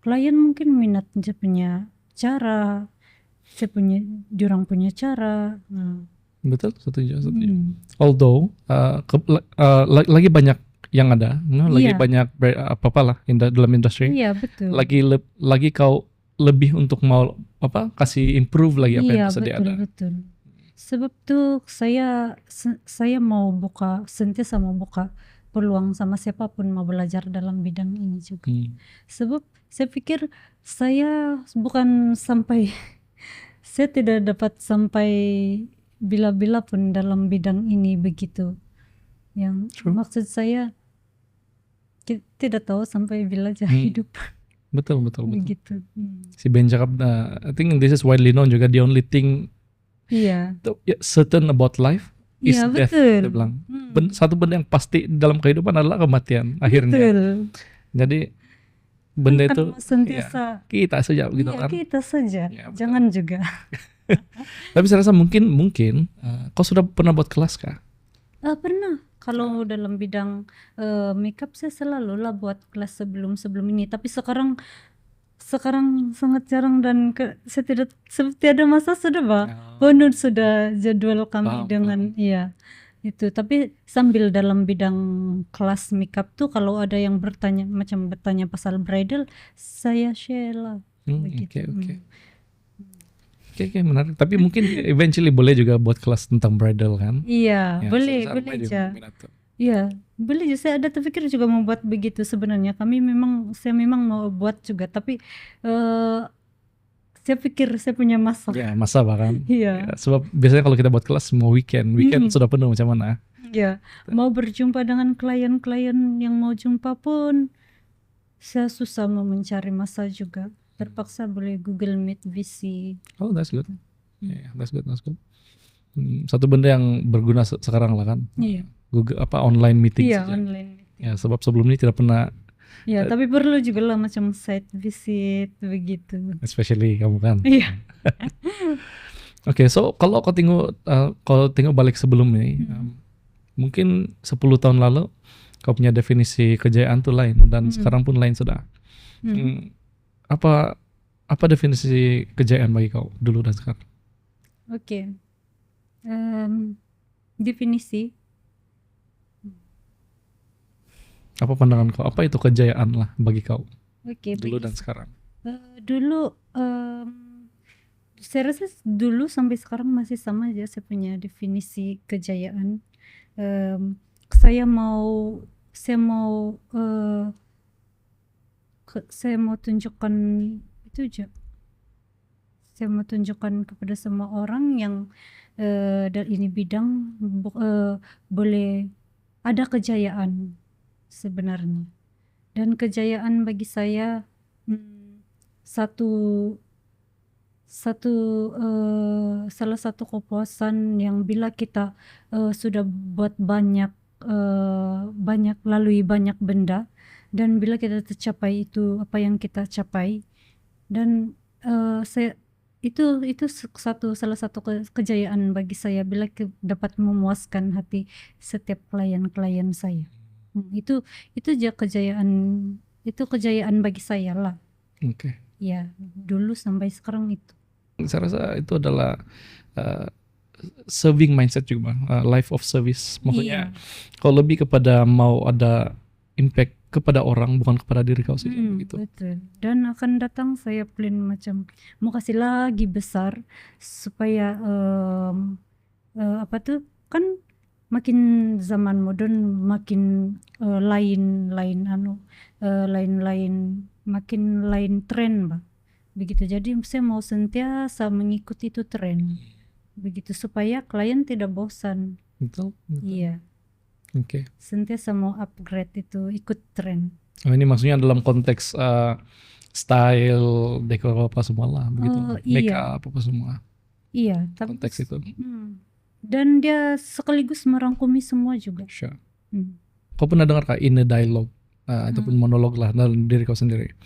klien mungkin minat punya cara, saya punya, diorang punya cara. Nah, Betul, setuju, setuju. mm, Although lagi banyak yang ada, lagi iya, banyak apa-apa lah dalam industri. iya betul. Lagi kau lebih untuk mau apa kasih improve lagi apa yang Iya tersedia betul ada. betul. Sebab tuh saya mau buka, sentiasa mau buka peluang sama siapapun mau belajar dalam bidang ini juga. Hmm. Sebab saya pikir saya bukan sampai saya tidak dapat sampai bila-bila pun dalam bidang ini begitu. Yang True. maksud saya tidak tahu sampai bila aja Hmm. hidup Betul, betul, betul. begitu. Si Ben cakap, I think this is widely known juga, the only thing Iya, certain about life is iya death. betul. Dia bilang. Satu benda yang pasti dalam kehidupan adalah kematian akhirnya. Betul. Jadi benda Kan itu sentiasa kita saja gitu iya, kan. kita saja. Ya, betul. Jangan juga. Tapi saya rasa mungkin kau sudah pernah buat kelas kah? Pernah. Kalau dalam bidang makeup saya selalu lah buat kelas sebelum ini. Tapi sekarang sangat jarang dan saya seperti ada masa sudah penuh sudah jadwal kami Paham, dengan iya itu. Tapi sambil dalam bidang kelas makeup tuh kalau ada yang bertanya pasal bridal, saya share lah. Begitu. Oke, menarik. Tapi mungkin eventually boleh juga buat kelas tentang bridal kan? Iya, Ya, boleh juga aja. minat tuh. Iya, boleh juga. Saya ada terpikir juga membuat begitu sebenarnya. Saya memang mau buat juga, tapi saya pikir saya punya masa. Ya, masa bahkan. Iya. Ya, sebab biasanya kalau kita buat kelas mau weekend sudah penuh macam mana? Iya, mau berjumpa dengan klien-klien yang mau jumpa pun saya susah mau mencari masa juga. Terpaksa boleh Google Meet, VC. Oh, that's good. Yeah, that's good. Satu benda yang berguna sekarang lah kan. Iya. Google online meeting Iya, saja. online meeting. Ya, sebab sebelum ini tidak pernah. Ya, tapi perlu juga lah macam site visit begitu. Especially kamu kan. Iya. Oke, so kalau kau tengok balik sebelum ini, mungkin 10 tahun lalu kau punya definisi kejayaan tuh lain dan sekarang pun lain sudah. Apa definisi kejayaan bagi kau dulu dan sekarang? Oke. Definisi. Apa pandangan kau? Apa itu kejayaan lah bagi kau? Oke. Dulu dan sekarang. Dulu saya rasa dulu sampai sekarang masih sama aja saya punya definisi kejayaan. Saya mau tunjukkan itu aja. Saya mau tunjukkan kepada semua orang yang dalam ini bidang boleh ada kejayaan sebenarnya. Dan kejayaan bagi saya salah satu kepuasan yang bila kita sudah buat banyak lalui banyak benda dan bila kita tercapai itu apa yang kita capai dan itu salah satu kejayaan bagi saya bila dapat memuaskan hati setiap klien saya. Itu aja kejayaan bagi saya lah. Oke. Ya, dulu sampai sekarang itu. Saya rasa itu adalah serving mindset juga, life of service. Maksudnya kalau lebih kepada mau ada impact kepada orang bukan kepada diri kau saja begitu. Betul. Dan akan datang saya plan macam mau kasih lagi besar supaya apa tuh kan makin zaman modern makin lain makin lain tren begitu. Jadi saya mau sentiasa mengikuti itu tren begitu supaya klien tidak bosan. Betul. Iya. Oke. Sentiasa mau upgrade itu ikut tren. Oh, ini maksudnya dalam konteks style, dekor apa semua lah begitu. Make up apa semua. Iya, tapi konteks itu. Dan dia sekaligus merangkumi semua juga. Sure. Kau pernah dengar kah inner dialogue ataupun monolog lah dalam diri kau sendiri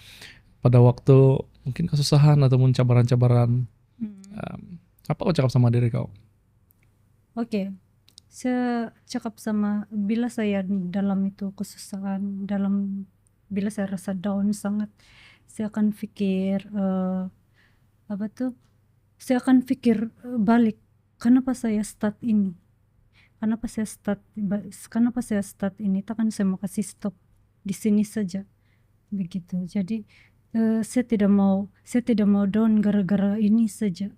pada waktu mungkin kesusahan ataupun cabaran-cabaran, apa kau cakap sama diri kau? Oke. Saya cakap sama bila saya dalam itu kesusahan, bila saya rasa down sangat, saya akan pikir apa tuh, saya akan pikir balik, kenapa saya start ini, kenapa saya start ini, takkan saya mau kasih stop di sini saja begitu. Jadi saya tidak mau down gara-gara ini saja.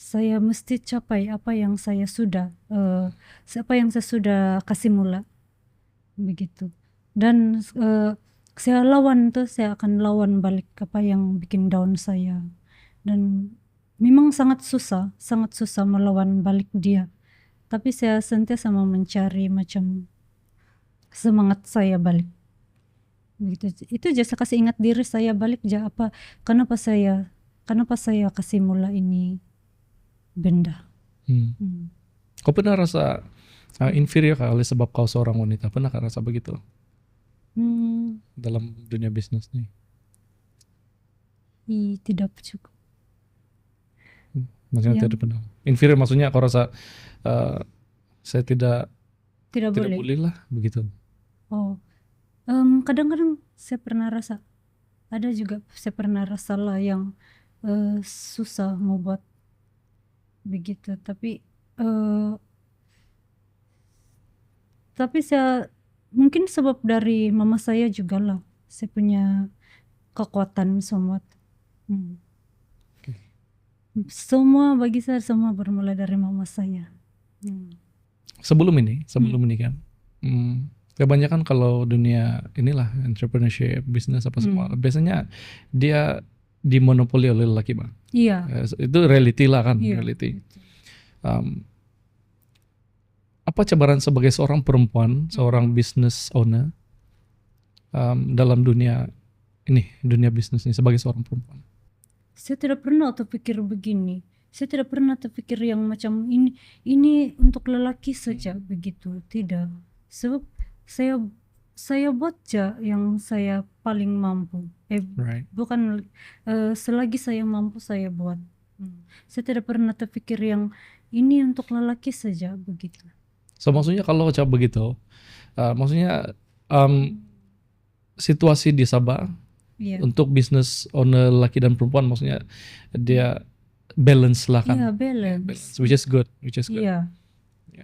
Saya mesti capai apa yang saya sudah kasih mula begitu. Dan saya akan lawan balik apa yang bikin down saya. Dan memang sangat susah melawan balik dia. Tapi saya sentiasa mau mencari macam semangat saya balik. Begitu. Itu jasa kasih ingat diri saya balik kenapa saya kasih mula ini benda. Kau pernah rasa inferior kali sebab kau seorang wanita? Pernah rasa begitu dalam dunia bisnis nih? Tidak cukup. Maksudnya tidak pernah. Inferior maksudnya kau rasa saya tidak boleh lah begitu. Kadang-kadang saya pernah rasa, ada juga saya pernah rasa lah yang susah mau buat begitu. Tapi saya mungkin sebab dari mama saya juga lah, saya punya kekuatan semua. Semua bagi saya semua bermula dari mama saya. Sebelum ini kan, kebanyakan kalau dunia inilah entrepreneurship, bisnis apa semua, biasanya dia dimonopoli oleh lelaki, Bang. Iya. Itu reality lah kan, Iya. reality. Apa cabaran sebagai seorang perempuan, seorang business owner dalam dunia bisnis ini sebagai seorang perempuan? Saya tidak pernah terpikir begini. Saya tidak pernah terpikir yang macam ini untuk lelaki saja begitu. Tidak. Sebab saya buat yang saya paling mampu. Right. Bukan selagi saya mampu saya buat. Saya tidak pernah terpikir yang ini untuk lelaki saja begitu. So maksudnya kalau coba begitu, maksudnya situasi di Sabah untuk business owner laki dan perempuan, maksudnya dia balance lah kan? Iya, balance. Which is good. Iya,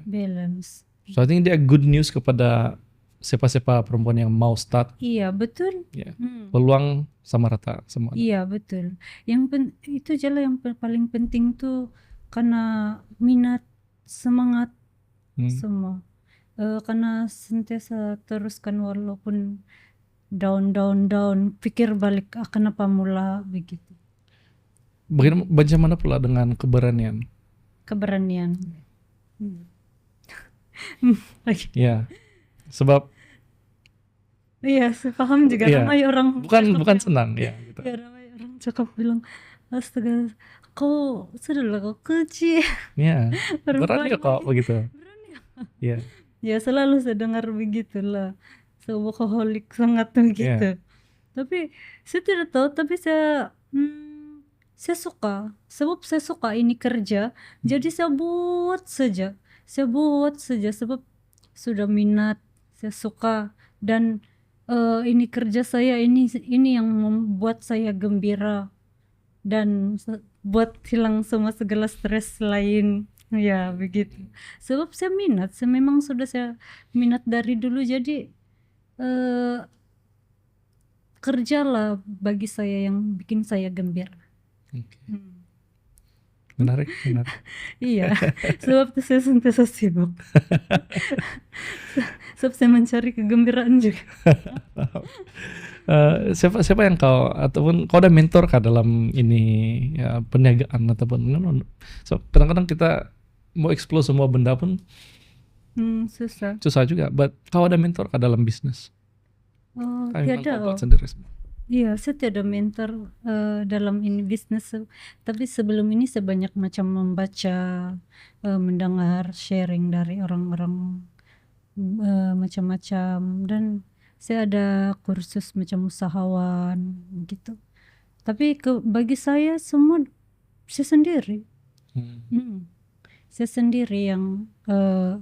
balance. So I think dia good news kepada siapa-siapa perempuan yang mau start. Iya, betul. Peluang sama rata semua. Iya, betul. Itu jelas yang paling penting tuh, karena minat, semangat semua. Karena sentiasa teruskan walaupun down, pikir balik kenapa mula begitu. Bagaimana pula dengan keberanian? Ya, sebab iya, saya paham juga. Ramai orang bukan senang ya. Gitu. Ya, ramai orang cakap bilang, astaga, kau kecil. Ya, berani kok begitu. Iya. Ya, selalu saya dengar begitulah. Saya workaholic sangat begitu. Tapi saya tidak tahu, tapi saya suka. Sebab saya suka ini kerja, jadi saya buat saja sebab sudah minat, saya suka, dan ini kerja saya ini yang membuat saya gembira dan buat hilang semua segala stres lain. Ya, begitu. Sebab saya memang sudah saya minat dari dulu, jadi kerjalah bagi saya yang bikin saya gembira. Menarik. Iya, sebab itu saya sentiasa sibuk. Sebab saya mencari kegembiraan juga. Siapa yang kau ataupun kau ada mentor kah dalam ini ya, perniagaan ataupun so, kadang-kadang kita mau explore semua benda pun susah juga. But kau ada mentor kah dalam bisnis? Tiada. Sendiri semua. Iya, saya tiada mentor dalam ini bisnis. Tapi sebelum ini saya banyak macam membaca, mendengar sharing dari orang-orang macam-macam, dan saya ada kursus macam usahawan gitu. Tapi bagi saya semua saya sendiri. saya sendiri yang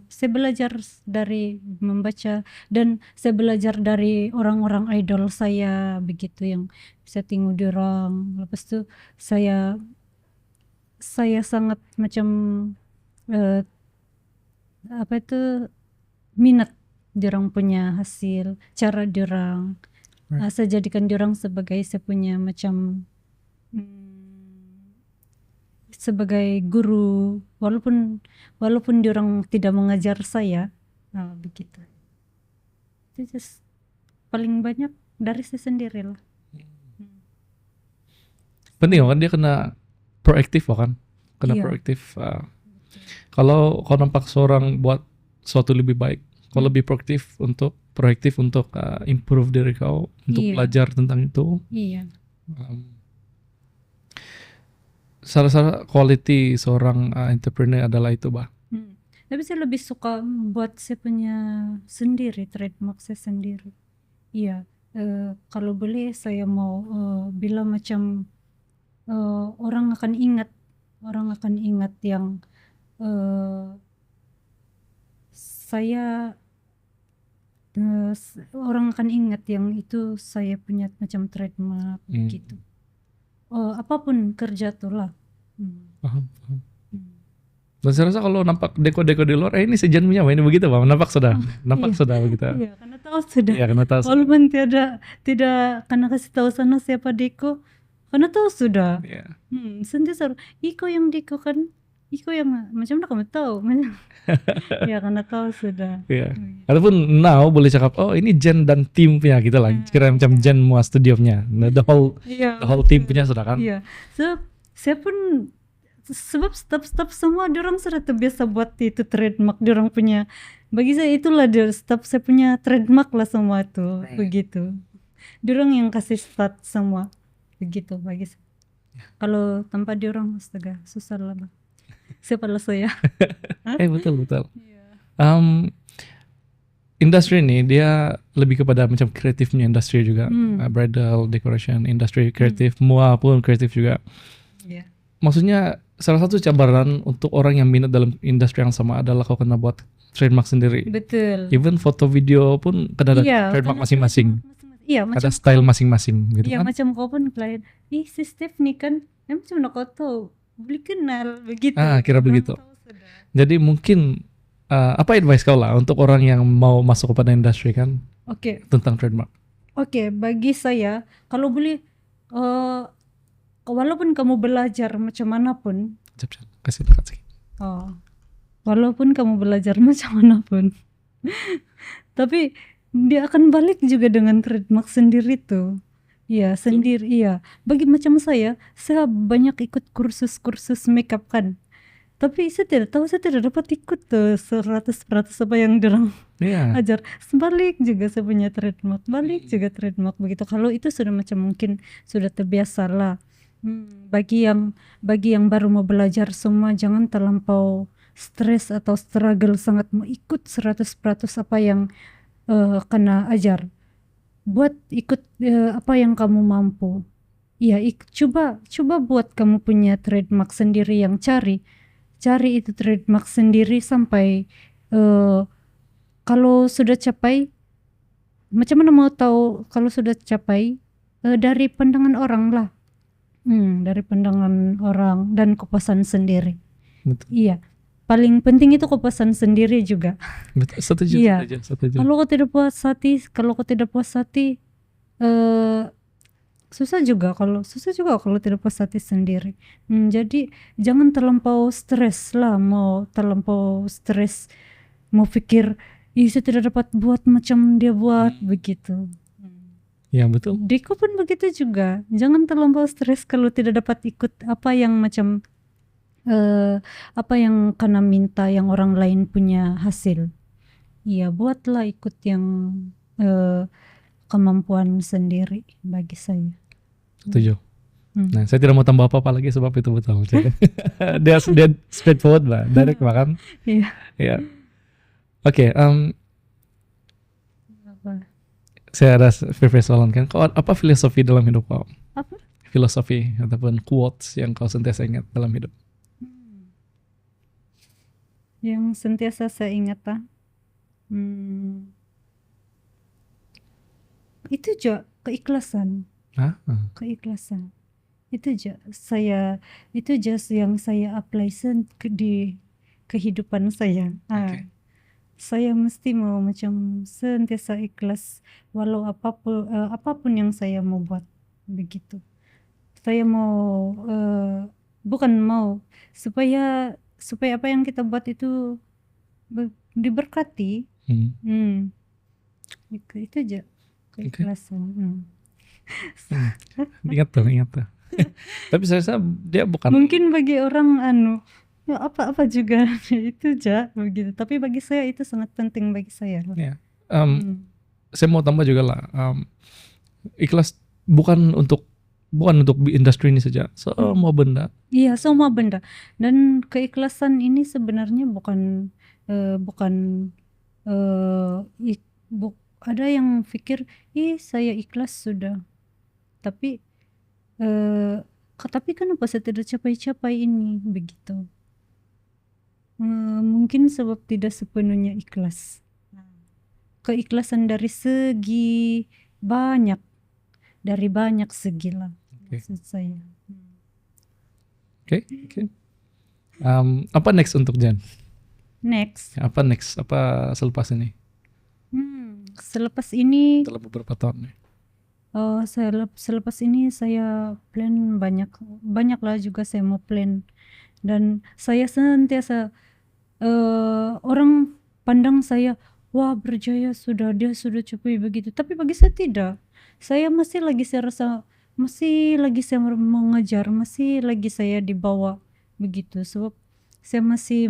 saya belajar dari membaca, dan saya belajar dari orang-orang idol saya begitu, yang saya tengok diorang. Lepas tu saya sangat macam eh, apa itu, minat diorang punya hasil, cara diorang. Right. Saya jadikan diorang sebagai saya punya macam sebagai guru, walaupun diorang tidak mengajar saya. Begitu. Itu just paling banyak dari saya sendiri lah. Penting kan dia kena proaktif kan, kena Iya. proaktif. Kalau kau nampak seorang buat sesuatu lebih baik, kau lebih proaktif untuk improve diri kau, untuk Iya. belajar tentang itu. Iya. Salah quality seorang entrepreneur adalah itu, Bah. Tapi saya lebih suka buat saya punya sendiri, trademark saya sendiri. Iya. Kalau boleh saya mau bilang macam orang akan ingat yang saya orang akan ingat yang itu saya punya macam trademark gitu. Apapun kerja tuh lah. Paham. Dan saya rasa kalau nampak deko-deko di luar, ini si Jan punya, ini begitu, Pak. Nampak sudah begitu. Iya, karena tahu sudah. Iya, karena tahu. Walaupun tidak karena kasih tahu sana siapa deko, karena tahu sudah. Iya. Sendiri Iko yang deko kan, Iko yang macam mana kamu tahu? Ya karena tahu sudah. Iya. Ataupun now boleh cakap, oh ini Jen dan tim punya gitu lah. Kira macam Jen mua studio punya. Nah, the whole team punya sudah kan. Iya. So saya pun sebab staff semua diorang sudah terbiasa buat itu trademark diorang punya. Bagi saya itulah staff saya punya trademark lah semua itu. Begitu. Diorang yang kasih start semua. Begitu bagi saya. Kalau tanpa diorang astaga susah lah, Bang. Siapa lah saya? Betul. Industri ini dia lebih kepada macam kreatifnya industri juga. Bridal decoration industri kreatif, mua pun kreatif juga. Yeah. Maksudnya salah satu cabaran untuk orang yang minat dalam industri yang sama adalah kau kena buat trademark sendiri. Betul. Even foto video pun kena ada trademark masing-masing. Iya, ada style masing-masing gitu iya, kan. macam kau pun klien, si Stephanie kan, macam nak kau tahu, beli kenal begitu. Kira begitu. Jadi mungkin apa advice kau lah untuk orang yang mau masuk kepada industri kan? Tentang trademark. Bagi saya kalau boleh walaupun kamu belajar macam manapun, kasih dekat sedikit. Walaupun kamu belajar macam manapun, tapi dia akan balik juga dengan trademark sendiri tuh. Iya, sendiri. Iya. Bagi macam saya banyak ikut kursus makeup kan. Tapi saya tidak tahu, saya tidak dapat ikut tuh 100% apa yang dorang ajar. Sebalik juga saya punya trademark, balik juga trademark begitu. Kalau itu sudah macam mungkin sudah terbiasa lah. Bagi yang baru mau belajar semua jangan terlampau stres atau struggle sangat mau ikut 100% apa yang kena ajar. Buat ikut apa yang kamu mampu. Iya, coba buat kamu punya trademark sendiri, yang cari itu trademark sendiri sampai kalau sudah capai, macam mana mau tahu kalau sudah capai? Dari pandangan orang lah. Dari pandangan orang dan kepuasan sendiri. Betul. Iya. Paling penting itu kepuasan sendiri juga. Betul, setuju. Kalau kau tidak puas hati, susah juga kalau tidak puas hati sendiri. Jadi jangan terlampau stres lah, mau pikir, saya tidak dapat buat macam dia buat begitu. Ya betul. Diko pun begitu juga. Jangan terlampau stres kalau tidak dapat ikut apa yang macam apa yang kena minta yang orang lain punya hasil. Iya, buatlah ikut yang kemampuan sendiri bagi saya. Setuju. Nah, saya tidak mau tambah apa-apa lagi sebab itu betul. dia straightforward lah, direct bahkan. Iya. Oke, saya ada favorite soalan kan. Kau apa filosofi dalam hidup kau? Apa? Filosofi ataupun quotes yang kau sentiasa ingat dalam hidup? yang sentiasa saya ingat itu juga keikhlasan. Hah? Keikhlasan itu aja yang saya apply di kehidupan saya. Oke. Saya mesti mau macam sentiasa ikhlas walau apapun yang saya mau buat, begitu. Saya mau bukan mau supaya apa yang kita buat itu diberkati. Itu aja keikhlasan. Ingat tuh. Tapi saya rasa dia bukan. Mungkin bagi orang ya apa juga itu aja begitu. Tapi bagi saya itu sangat penting bagi saya. Ya. Saya mau tambah juga lah. Ikhlas bukan untuk industri ini saja. Semua benda. Iya, semua benda. Dan keikhlasan ini sebenarnya bukan ada yang pikir saya ikhlas sudah. Tapi kenapa saya tidak capai ini, begitu. Mungkin sebab tidak sepenuhnya ikhlas. Keikhlasan dari segi banyak, dari banyak segi lah, maksud saya. Oke. Apa next untuk Jan? Next. Apa next? Apa selepas ini? Selepas ini. Setelah beberapa tahun nih. Selepas ini saya plan banyak lah juga saya mau plan, dan saya senantiasa orang pandang saya, wah berjaya sudah, dia sudah capai begitu, tapi bagi saya tidak. Saya masih lagi saya mengejar, masih lagi saya dibawa begitu, sebab saya masih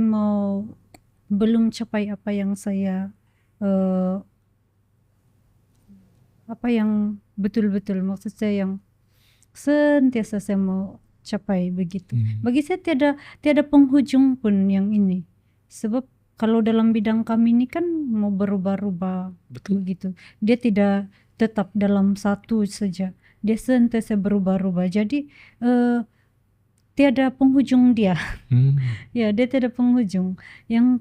belum capai apa yang saya apa yang betul-betul maksud saya yang sentiasa saya mau capai begitu. Bagi saya tiada penghujung pun yang ini, sebab kalau dalam bidang kami ini kan mau berubah-ubah begitu. Dia tidak tetap dalam satu saja, dia sentiasa berubah-ubah. Jadi tiada penghujung dia. Ya, dia tiada penghujung. Yang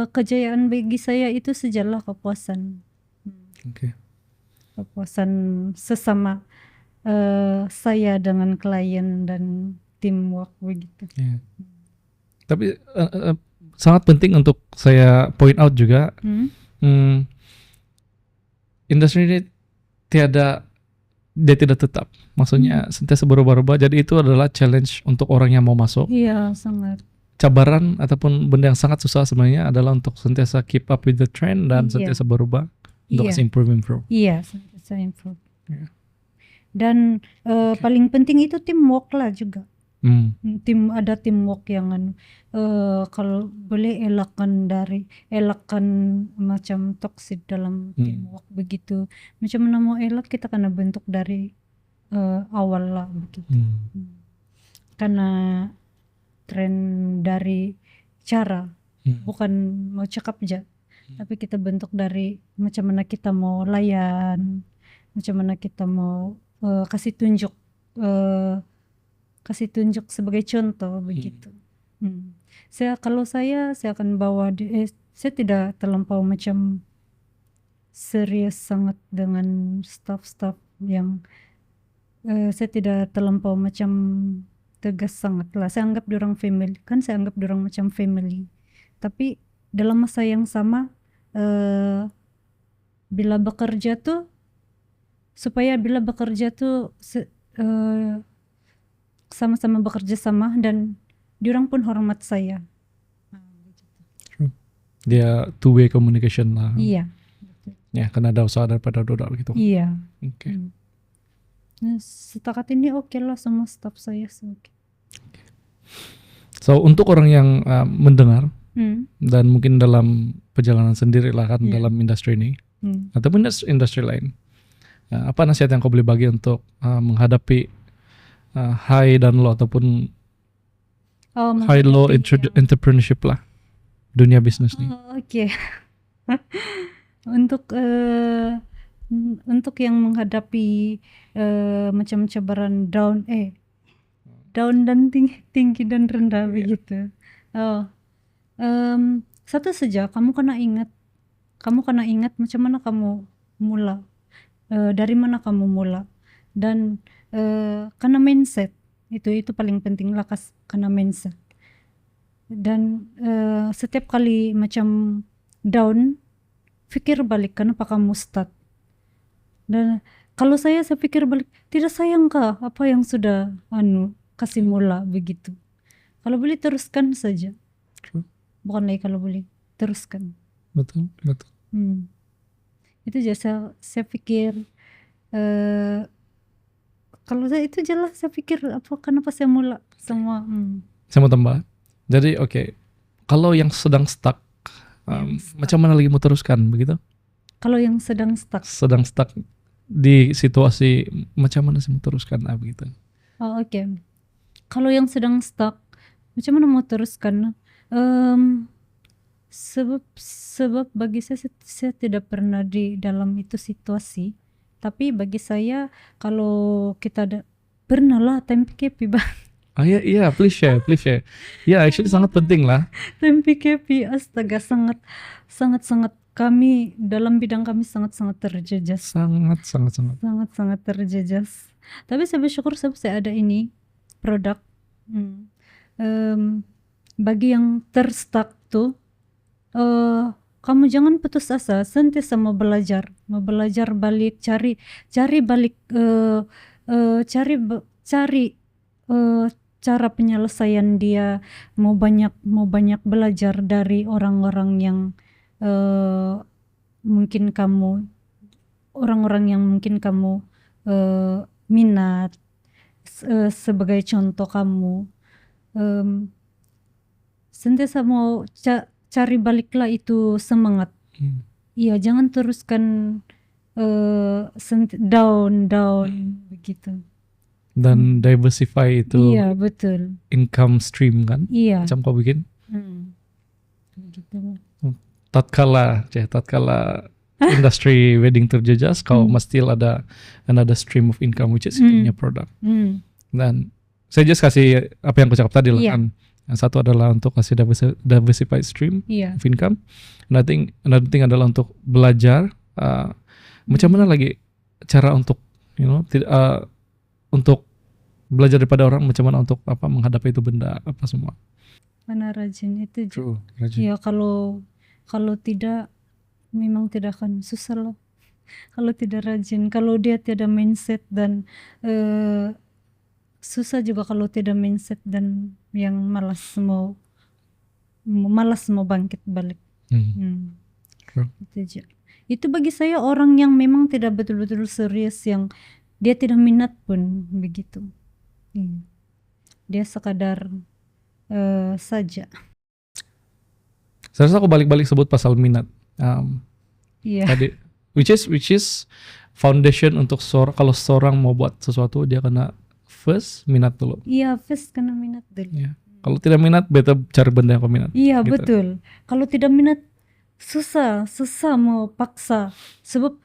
kejayaan bagi saya itu sejalah kepuasan. Kepuasan sesama saya dengan klien dan teamwork begitu. Tapi sangat penting untuk saya point out juga, industri ini dia tidak tetap, maksudnya sentiasa berubah-ubah. Jadi itu adalah challenge untuk orang yang mau masuk. Iya, sangat. Cabaran ataupun benda yang sangat susah sebenarnya adalah untuk sentiasa keep up with the trend dan sentiasa berubah untuk improve. Iya, sentiasa improve. Dan paling penting itu teamwork lah juga. Ada teamwork yang kalau boleh elakkan macam toxic dalam teamwork begitu. Macam mana mau elak, kita kena bentuk dari awal lah begitu. Karena tren dari cara, bukan mau cakap aja, tapi kita bentuk dari macam mana kita mau layan, macam mana kita mau kasih tunjuk sebagai contoh begitu. Kalau saya akan bawa saya tidak terlampau macam serius sangat dengan staff yang saya tidak terlampau macam tegas sangat lah. Saya anggap diorang family, saya anggap diorang macam family. Tapi dalam masa yang sama bila bekerja tuh sama-sama bekerja sama dan diorang pun hormat saya. Dia two-way communication lah. Iya. Ya, karena ada usaha daripada doa gitu. Iya. Oke. Nah, setakat ini oke lah sama staff saya. So untuk orang yang mendengar dan mungkin dalam perjalanan sendiri lah kan dalam industri ini ataupun industri lain, apa nasihat yang kau boleh bagi untuk menghadapi high dan low ataupun high low entrepreneurship lah, dunia bisnis nih? Oke. Untuk yang menghadapi macam cabaran down dan tinggi dan rendah begitu. Satu saja kamu kena ingat macam mana kamu mula, dari mana kamu mula, dan karena mindset itu paling penting lah, karena mindset. Dan setiap kali macam down, pikir balik kenapa kamu start. Dan kalau saya pikir balik, tidak sayang kah apa yang sudah kasih mula begitu. Kalau boleh teruskan saja. True. Bukan lagi kalau boleh teruskan. Betul. Itu aja saya pikir, kalau saya itu jelas, saya pikir kenapa saya mula semua. Saya mau tambah. Jadi kalau yang sedang stuck, macam mana lagi mau teruskan begitu? Kalau yang sedang stuck. Sedang stuck di situasi macam mana sih mau teruskan begitu? Oke. Kalau yang sedang stuck, macam mana mau teruskan? Sebab bagi saya tidak pernah di dalam itu situasi. Tapi bagi saya, kalau kita pernah lah time PKP bang. Iya, please share. Ya, actually sangat penting lah. Time PKP, astaga, sangat kami dalam bidang kami sangat terjejas. Sangat terjejas. Tapi saya bersyukur sebab saya ada ini produk. Bagi yang terstuck tuh, kamu jangan putus asa, sentiasa mau belajar balik, cari balik, cari cara penyelesaian dia, mau banyak belajar dari orang-orang yang mungkin kamu minat, sebagai contoh kamu, sentiasa mau cari baliklah itu semangat. Iya, jangan teruskan down begitu. Dan diversify itu. Iya, betul. Income stream kan? Iya. Macam kau bikin. Gitu. Tatkala industri wedding terjejas, kau mesti ada another stream of income, which is punya produk. Dan saya just kasih apa yang aku cakap tadi lah kan. Yang satu adalah untuk kasih diversified stream of income. Another thing adalah untuk belajar macam mana lagi cara untuk untuk belajar daripada orang, macam mana untuk menghadapi itu benda apa semua. Mana rajin itu. True, rajin. Ya, kalau tidak memang tidak akan susah loh. Kalau tidak rajin, kalau dia tidak mindset, dan susah juga kalau tidak mindset dan yang malas mau bangkit balik. Itu aja. Itu bagi saya orang yang memang tidak betul-betul serius, yang dia tidak minat pun begitu. Dia sekadar saja. Saya rasa aku balik-balik sebut pasal minat. Tadi, which is foundation untuk kalau seorang mau buat sesuatu, dia kena first minat dulu. Iya, first kena minat dulu. Yeah. Kalau tidak minat, better cari benda yang kau minat. Iya, gitu. Betul. Kalau tidak minat, susah mau paksa. Sebab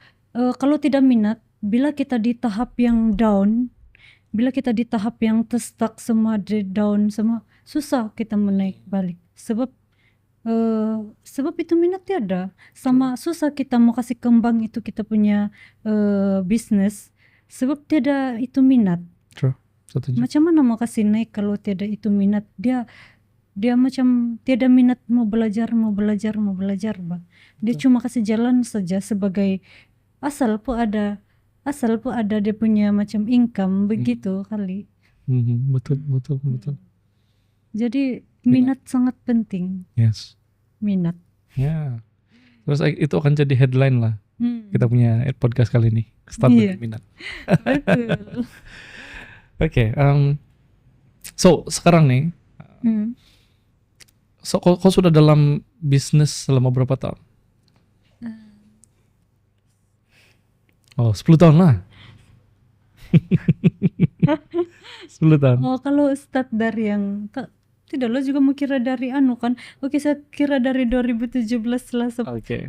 kalau tidak minat, bila kita di tahap yang down, bila kita di tahap yang terstuck semua, di down semua, susah kita menaik balik. Sebab itu minat tiada. Sama susah kita mau kasih kembang itu kita punya bisnis, sebab tiada itu minat. True. Macam mana mau kasih naik kalau tiada itu minat? Dia macam tiada minat mau belajar bang. Dia cuma kasih jalan saja sebagai asal pun ada dia punya macam income begitu kali. Betul. Jadi minat sangat penting. Yes. Minat. Ya. Terus itu akan jadi headline lah. Kita punya podcast kali ini. Start dengan minat. Betul. Oke. So sekarang nih. So kau sudah dalam bisnis selama berapa tahun? 10 tahun lah. 10 tahun. Kalau start dari yang tidak, lo juga mau kira dari kan. Oke, saya kira dari 2017 lah.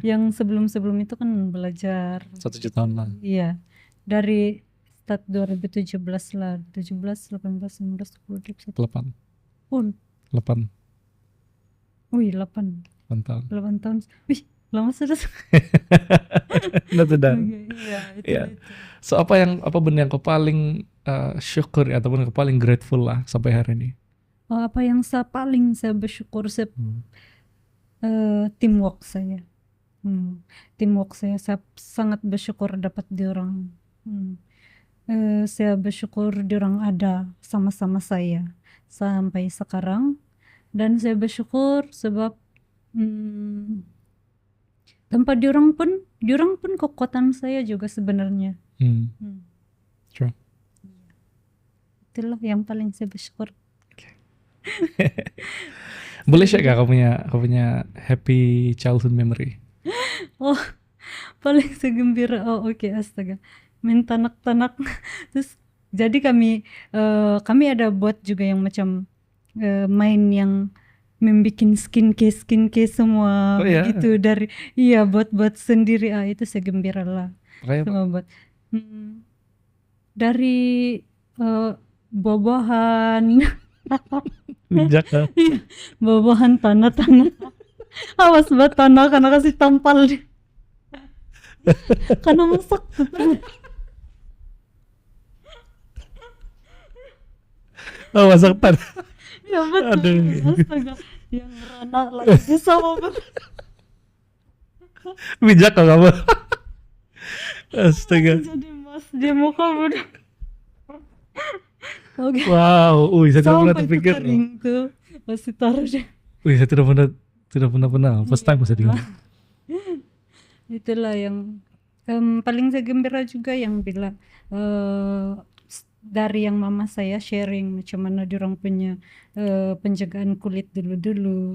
Yang sebelum itu kan belajar 1 tahun lah. Iya, dari start 2017 lah. 17, 18, 19, 20, 21 8. Wih, 8 8 tahun. 8 tahun. Wih, lama sudah. Nah, sudah. Oke, iya, itu Iya. itu. So apa benda yang kau paling syukur ataupun kau paling grateful lah sampai hari ini? Oh, apa yang paling saya bersyukur teamwork saya. Teamwork saya sangat bersyukur dapat diorang. Saya bersyukur diorang ada sama-sama saya sampai sekarang, dan saya bersyukur sebab tanpa diorang pun kekuatan saya juga sebenarnya. True. Itulah yang paling saya bersyukur. Boleh share gak kau punya happy childhood memory? Oh, paling segembira. Oh, oke, astaga. Main tanak-tanak. Terus jadi kami ada buat juga yang macam main yang membikin skincare semua Oh, iya? begitu dari buat sendiri. Itu saya gembira lah. Kayak apa? Semua buat dari buah-buahan. Bijak kan? Iya, buah-buahan tanah-tanah. Awas buat tanah karena kasih tampal dia. Karena masak tuh. Oh, masak tanah. Ya betul. Aduh. Astaga, yang merana lagi sama Bijak kok kamu. Astaga. jadi mas di muka udah. Oke. Wow, saya tidak pernah Sampai itu terpikir. kering tuh masih taruh deh. Saya tidak pernah. First time saya dengar. Itulah yang paling saya gembira juga yang bila dari yang mama saya sharing macam mana diorang punya penjagaan kulit dulu.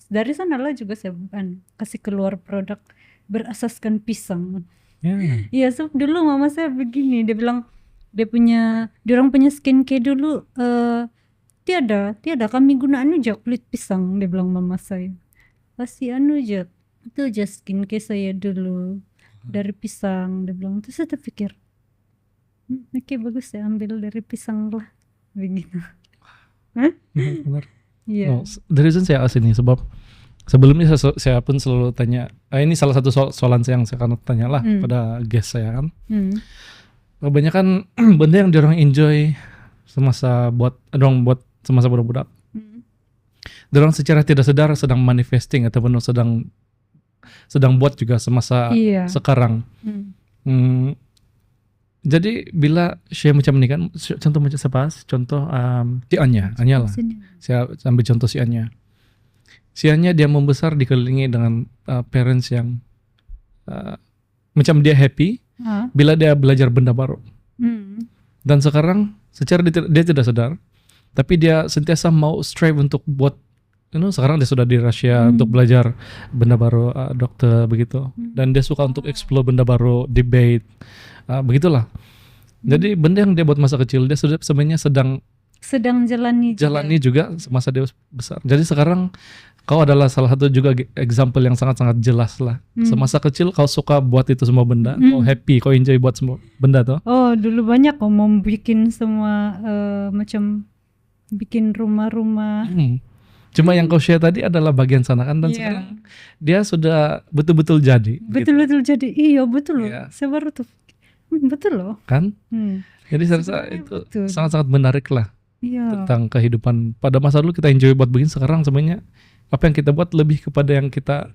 Dari sanalah juga saya kasih keluar produk berasaskan pisang. Iya, so dulu mama saya begini, dia bilang diorang punya skincare dulu tiada kami guna aja kulit pisang, dia bilang mama saya. Kasih aja itu aja skincare saya dulu dari pisang, dia bilang. Terus saya terpikir oke, bagus, saya ambil dari pisang lah begitu. Benar. Iya. No, the reason saya ask ini sebab sebelumnya saya pun selalu tanya, ini salah satu soalan yang saya akan tanya lah pada guest saya kan. Kebanyakan benda yang diorang enjoy semasa buat budak-budak. Diorang secara tidak sadar sedang manifesting ataupun sedang buat juga semasa sekarang. Jadi bila share macam ni kan, contoh macam siapa? Contoh si Anya lah. Saya ambil contoh si Anya. Si Anya dia membesar dikelilingi dengan parents yang macam dia happy bila dia belajar benda baru. Dan sekarang secara dia tidak sadar, tapi dia sentiasa mau strive untuk buat, sekarang dia sudah di Rusia untuk belajar benda baru, dokter begitu. Dan dia suka untuk explore benda baru, debate, begitulah. Jadi benda yang dia buat masa kecil dia sudah sebenarnya sedang jalani juga semasa dia besar. Jadi sekarang kau adalah salah satu juga example yang sangat-sangat jelas lah. Semasa kecil kau suka buat itu semua benda, kau happy, kau enjoy buat semua benda tuh. Oh, dulu banyak kok mau bikin semua macam bikin rumah-rumah. Cuma yang kau share tadi adalah bagian sana kan, dan sekarang dia sudah betul-betul jadi. Betul-betul jadi. Iya, betul loh. Iya. Saya baru tuh. Betul loh. Kan? Jadi saya rasa itu sangat-sangat menarik lah. Tentang kehidupan pada masa dulu kita enjoy buat begini, sekarang sebenarnya apa yang kita buat lebih kepada yang kita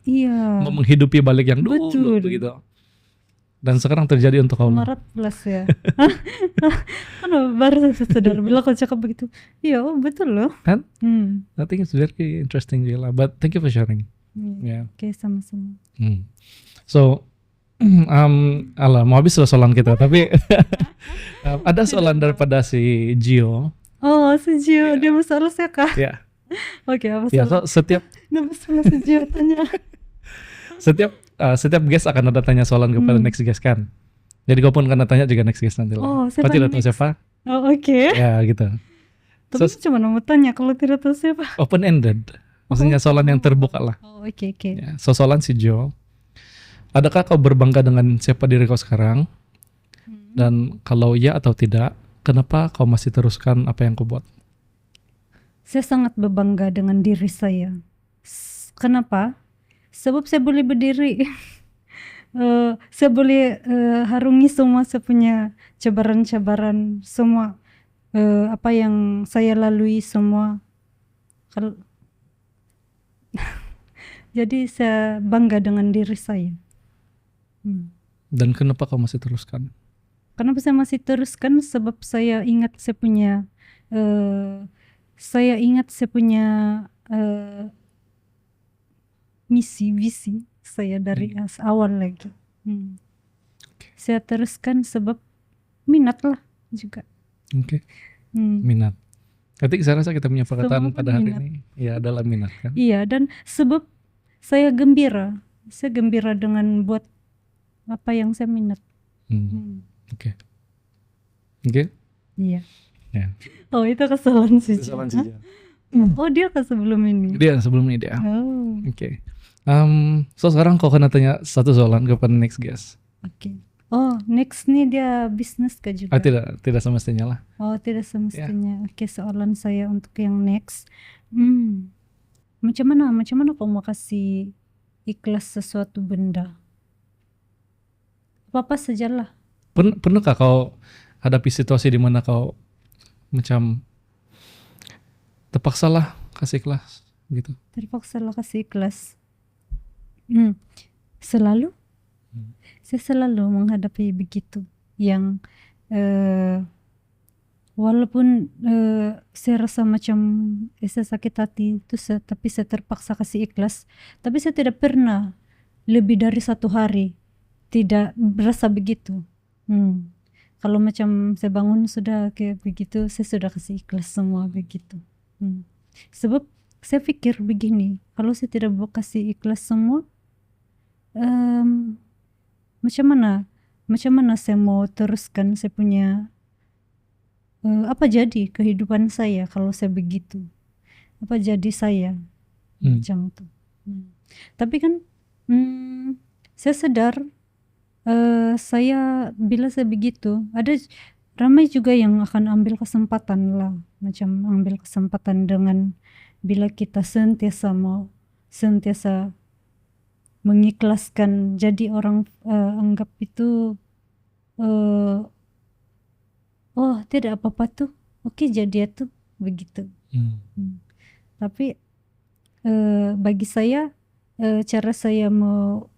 mau menghidupi balik yang dulu begitu. Dan sekarang terjadi untuk kau. Maret plus ya. Baru saya sadar bila kau cakap begitu. Iya, betul loh. Kan? I think it's very interesting juga lah. But thank you for sharing. Oke, sama-sama. So, mau habis soalan kita, tapi ada soalan daripada si Gio. Oh, si Gio, dia masalah saya kah? Ya. Oke, apa Ya, so setiap masalah si Gio tanya. setiap guest akan ada tanya soalan kepada next guest kan. Jadi kau pun akan tanya juga next guest nanti lah. Oh, kau tidak tahu siapa? Oh, oke. Ya, gitu. Tapi cuma mau tanya kalau tidak tahu siapa. Open ended. Maksudnya soalan yang terbuka lah. Oh, oke. Ya, so soalan si Gio. Adakah kau berbangga dengan siapa diri kau sekarang? Dan kalau ya atau tidak, kenapa kau masih teruskan apa yang kau buat? Saya sangat berbangga dengan diri saya. Kenapa? Sebab saya boleh berdiri. Saya boleh harungi semua saya punya cabaran-cabaran, semua apa yang saya lalui semua. Jadi saya bangga dengan diri saya. Dan kenapa kau masih teruskan? Kenapa saya masih teruskan? Sebab saya ingat saya punya misi, visi saya dari awal lagi. Saya teruskan sebab minat lah juga. Oke. Minat. Ketik saya rasa kita punya perkataan pada hari minat. ini ya adalah minat kan. Iya, dan sebab saya gembira dengan buat apa yang saya minat. Oke. Iya. Ya. Oh, itu kesalahan sih. Kesalahan sih. Oh, dia ke sebelum ini. Dia sebelum ini dia. Oh. Oke. So sekarang kau kena tanya satu soalan kepada next guest. Oke. Oh, next nih dia bisnis kah juga? Tidak semestinya lah. Oh, tidak semestinya. Oke, soalan saya untuk yang next. Macam mana kau mau kasih ikhlas sesuatu benda? Apa sajalah. Pernahkah kau hadapi situasi di mana kau macam terpaksalah kasih ikhlas gitu? Terpaksalah kasih ikhlas. Selalu. Saya selalu menghadapi begitu. Yang walaupun saya rasa macam saya sakit hati itu, tapi saya terpaksa kasih ikhlas. Tapi saya tidak pernah lebih dari 1 hari tidak berasa begitu. Kalau macam saya bangun sudah kayak begitu, saya sudah kasih ikhlas semua begitu. Sebab saya pikir begini, kalau saya tidak mau kasih ikhlas semua, macam mana saya mau teruskan saya punya apa jadi kehidupan saya kalau saya begitu? Apa jadi saya? Macam itu. Tapi kan saya sadar saya bila saya begitu, ada ramai juga yang akan ambil kesempatan lah, macam ambil kesempatan dengan bila kita sentiasa mengikhlaskan, jadi orang anggap itu oh tidak apa-apa tuh, oke jadi itu begitu. Tapi bagi saya cara saya mau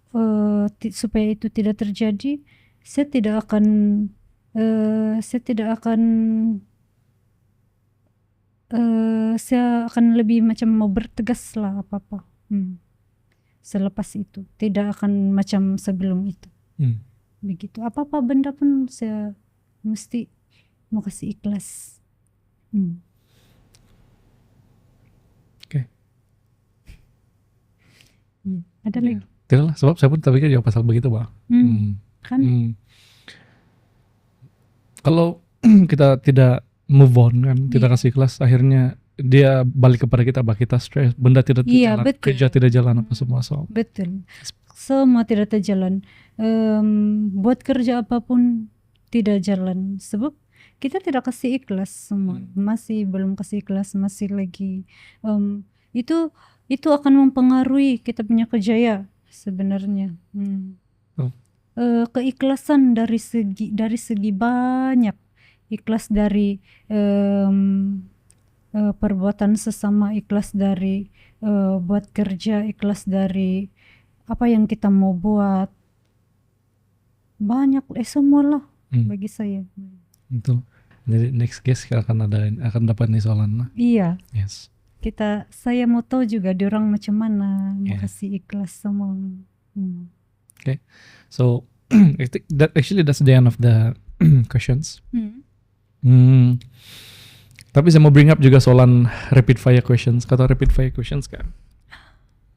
supaya itu tidak terjadi, saya akan lebih macam mau bertegas lah apa-apa. Selepas itu tidak akan macam sebelum itu. Begitu, apa-apa benda pun saya mesti mau kasih ikhlas. Oke. Ada lagi? Tidak lah, sebab saya pun tak pikir jawab pasal begitu, Bang. Kan? Kalau kita tidak move on kan, tidak kasih ikhlas, akhirnya dia balik kepada kita, bah kita stres, benda tidak terjalan, kerja tidak jalan apa semua. Betul, semua tidak terjalan. Buat kerja apapun tidak jalan, sebab kita tidak kasih ikhlas semua. Masih belum kasih ikhlas, masih lagi itu akan mempengaruhi kita punya kerja sebenarnya. Keikhlasan dari segi banyak, ikhlas dari perbuatan sesama, ikhlas dari buat kerja, ikhlas dari apa yang kita mau buat, banyak semua lah bagi saya. Betul. Jadi next guest akan dapat nih soalan lah. Iya. Yes. Saya mau tahu juga diorang macam mana mau kasih ikhlas semua. Okay. So I think that's the end of the questions. Tapi saya mau bring up juga soalan rapid fire questions. Kata rapid fire questions kan?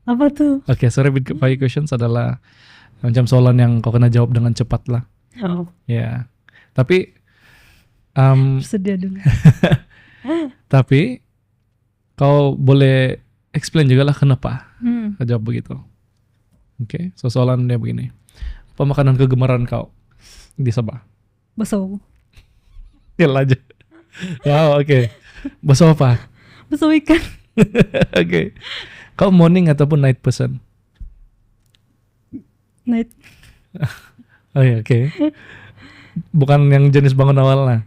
Apa tuh? Oke, so rapid fire questions adalah macam soalan yang kau kena jawab dengan cepat lah. Ya. Tapi sedia dulu. Tapi kau boleh explain juga lah kenapa kau jawab begitu. Oke, so soalan dia begini. Apa makanan kegemaran kau di Sabah? Bakso. Yalah aja. Wow, oke. Bakso apa? Bakso ikan. Oke. Kau morning ataupun night person? Night. Oh iya, oke. Bukan yang jenis bangun awal lah.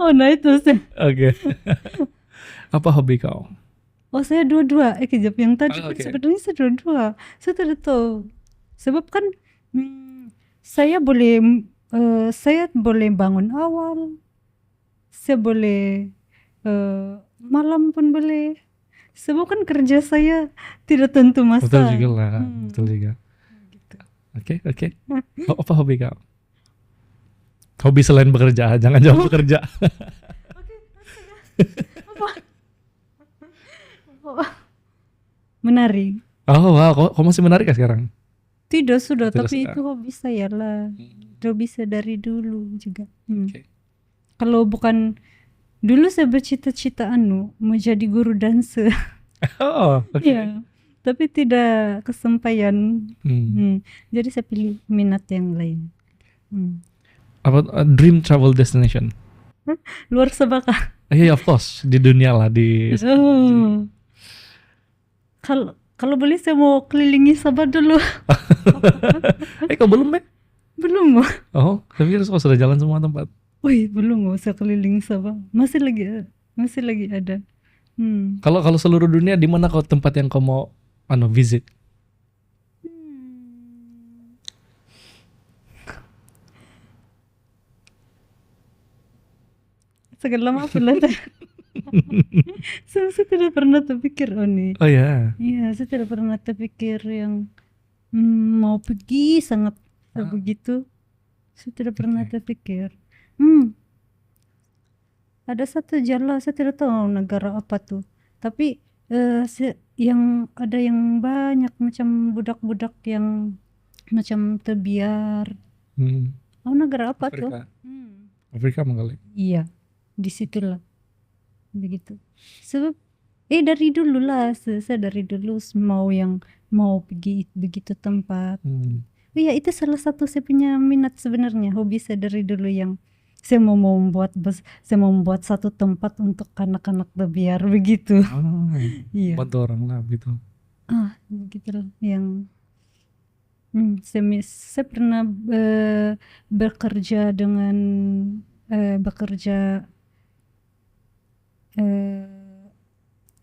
Oh, night person. Oke. Apa hobi kau? Oh, saya dua-dua. Kejap yang tadi Oh, kan oke. sebenarnya saya dua-dua. Saya tidak tahu. Sebab kan saya boleh bangun awal. Saya boleh malam pun boleh. Sebab kan kerja saya tidak tentu masa. Betul juga lah, betul juga. Gitu. Oke. Apa hobi kau? Hobi selain bekerja, jangan jawab bekerja. Menari. Oh wow, kau masih menarik ya sekarang? Tidak sudah, Tidak tapi sudah. itu hobi saya lah. Hobi saya dari dulu juga. Oke. Kalau bukan dulu saya bercita-cita mau jadi guru dansa. Oh, oke. Iya. Tapi tidak kesampaian. Hmm. Jadi saya pilih minat yang lain. Apa dream travel destination? Luar Sabaka. Iya, of course, di dunia lah di. Oh. Kalau boleh saya mau kelilingi Sabah dulu. Kau belum ya? Belum. Oh, saya pikir kau sudah jalan semua tempat. Wih, belum mau saya keliling Sabah. Masih lagi ada. Kalau seluruh dunia, di mana kau tempat yang kau mau visit? Segala lama pula saya tidak pernah terpikir nih. Oh ya. Iya, saya tidak pernah terpikir yang mau pergi sangat begitu. Saya tidak pernah terpikir. Ada satu jalan, saya tidak tahu negara apa tuh. Tapi yang ada yang banyak macam budak-budak yang macam terbiar. Oh, negara apa tuh? Afrika. Afrika menggali. Iya, disitulah begitu. Sebab dari dulu lah, saya dari dulu mau pergi begitu tempat. Iya, itu salah satu saya punya minat sebenarnya, hobi saya dari dulu yang saya mau membuat satu tempat untuk anak-anak berbiar begitu. Iya. Bantu orang lah gitu. Begitulah yang saya pernah bekerja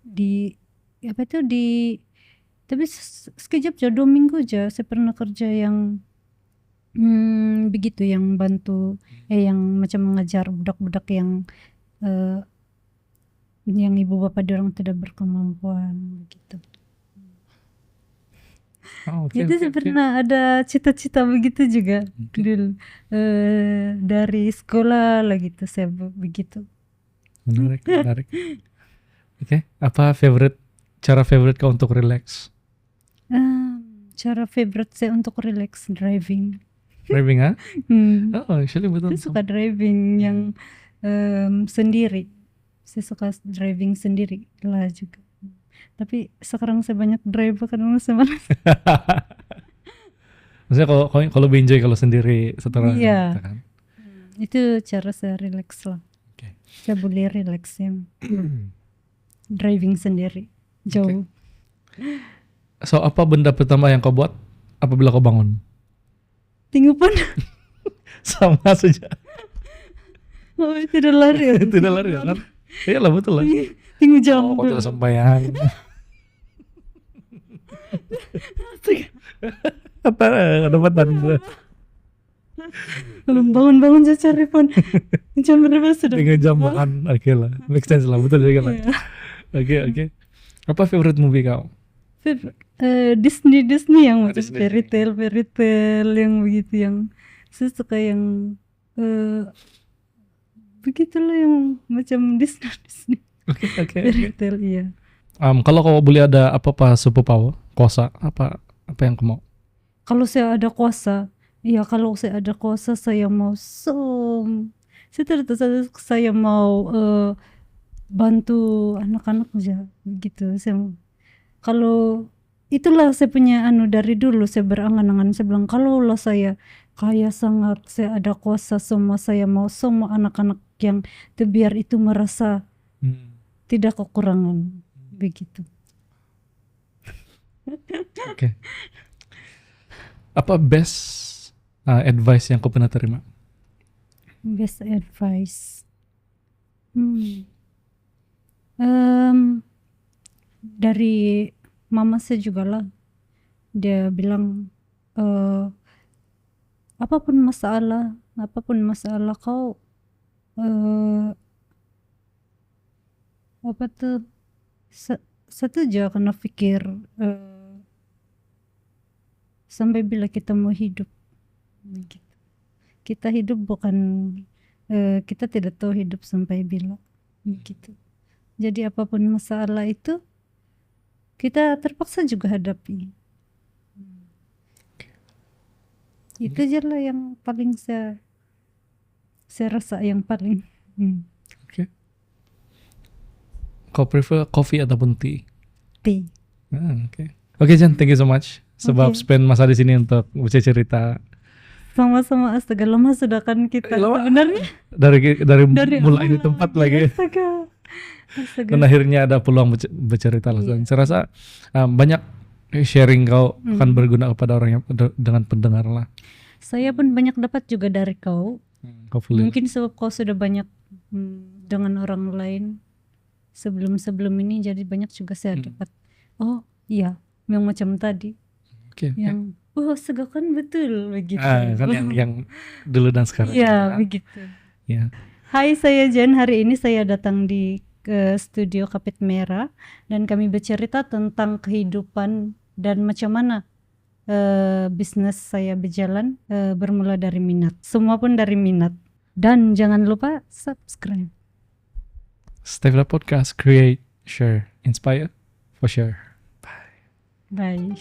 di apa itu tapi sekejap aja 2 minggu aja saya pernah kerja yang begitu, yang bantu yang macam mengajar budak-budak yang ibu bapak dorang tidak berkemampuan begitu. Itu saya pernah ada cita-cita begitu juga dulu dari sekolah lah gitu, saya begitu. Menarik. Oke, apa cara favorite kau untuk relax? Cara favorite saya untuk relax driving. Driving Oh, actually betul. Saya suka driving yang sendiri. Saya suka driving sendiri lah juga. Tapi sekarang saya banyak drive karena saya malas. Maksudnya kalau lebih enjoy kalau sendiri setelah Iya. kan? Itu cara saya relax lah. Okay. Saya boleh relax yang driving sendiri jauh. So apa benda pertama yang kau buat apabila kau bangun? Tinggupan. Sama saja. Oh, tidak lari. Tidak lari kan? Iyalah betul lah. Tinggu jam. Kau tidak sembahyang. Ada tanda. Kalau bangun-bangun saya cari pun jam berapa sudah? 3 jam makan. Oke lah, make sense lah, betul juga lah. Oke. Apa favorite movie kau? Disney yang macam Disney. fairy tale yang begitu, yang saya suka yang begitulah yang macam Disney. Oke. Fairy tale, iya. Kalau kau boleh ada apa superpower, kuasa apa yang kau mau? Kalau saya ada kuasa, saya mau saya mau bantu anak-anak aja begitu. Kalau itulah saya punya dari dulu saya berangan-angan, saya bilang kalau lah saya kaya sangat, saya ada kuasa semua, saya mau semua anak-anak yang terbiar itu merasa tidak kekurangan begitu. Oke. Apa best advice yang kau pernah terima? Best advice. Dari mama saya juga lah. Dia bilang apapun masalah kau apa tuh satu aja karena pikir sampai bila kita mau hidup begitu. Kita hidup bukan kita tidak tahu hidup sampai bila begitu. Jadi apapun masalah itu kita terpaksa juga hadapi. Itu aja lah yang paling saya rasa yang paling. Oke. Kau prefer coffee ataupun tea? Tea. Oke. Oke Jan, thank you so much. Sebab Oke. spend masa di sini untuk bercerita Sama-sama, astaga, lama sudah kan kita Lama. sebenarnya. dari mulai di awal tempat lagi. Astaga. Dan akhirnya ada peluang bercerita lah. Dan saya rasa banyak sharing kau akan berguna kepada orang yang dengan pendengar lah. Saya pun banyak dapat juga dari kau. Hopefully. Mungkin sebab kau sudah banyak dengan orang lain sebelum ini, jadi banyak juga saya dapat. Oh iya, yang macam tadi. Oke. Yang astaga kan betul begitu. Kan yang dulu dan sekarang. Iya, begitu. Ya. Hai, saya Jen. Hari ini saya datang di studio Kapit Merah dan kami bercerita tentang kehidupan dan macam mana bisnis saya berjalan, bermula dari minat. Semua pun dari minat. Dan jangan lupa subscribe. Stay Podcast, create, share, inspire, for sure. Bye.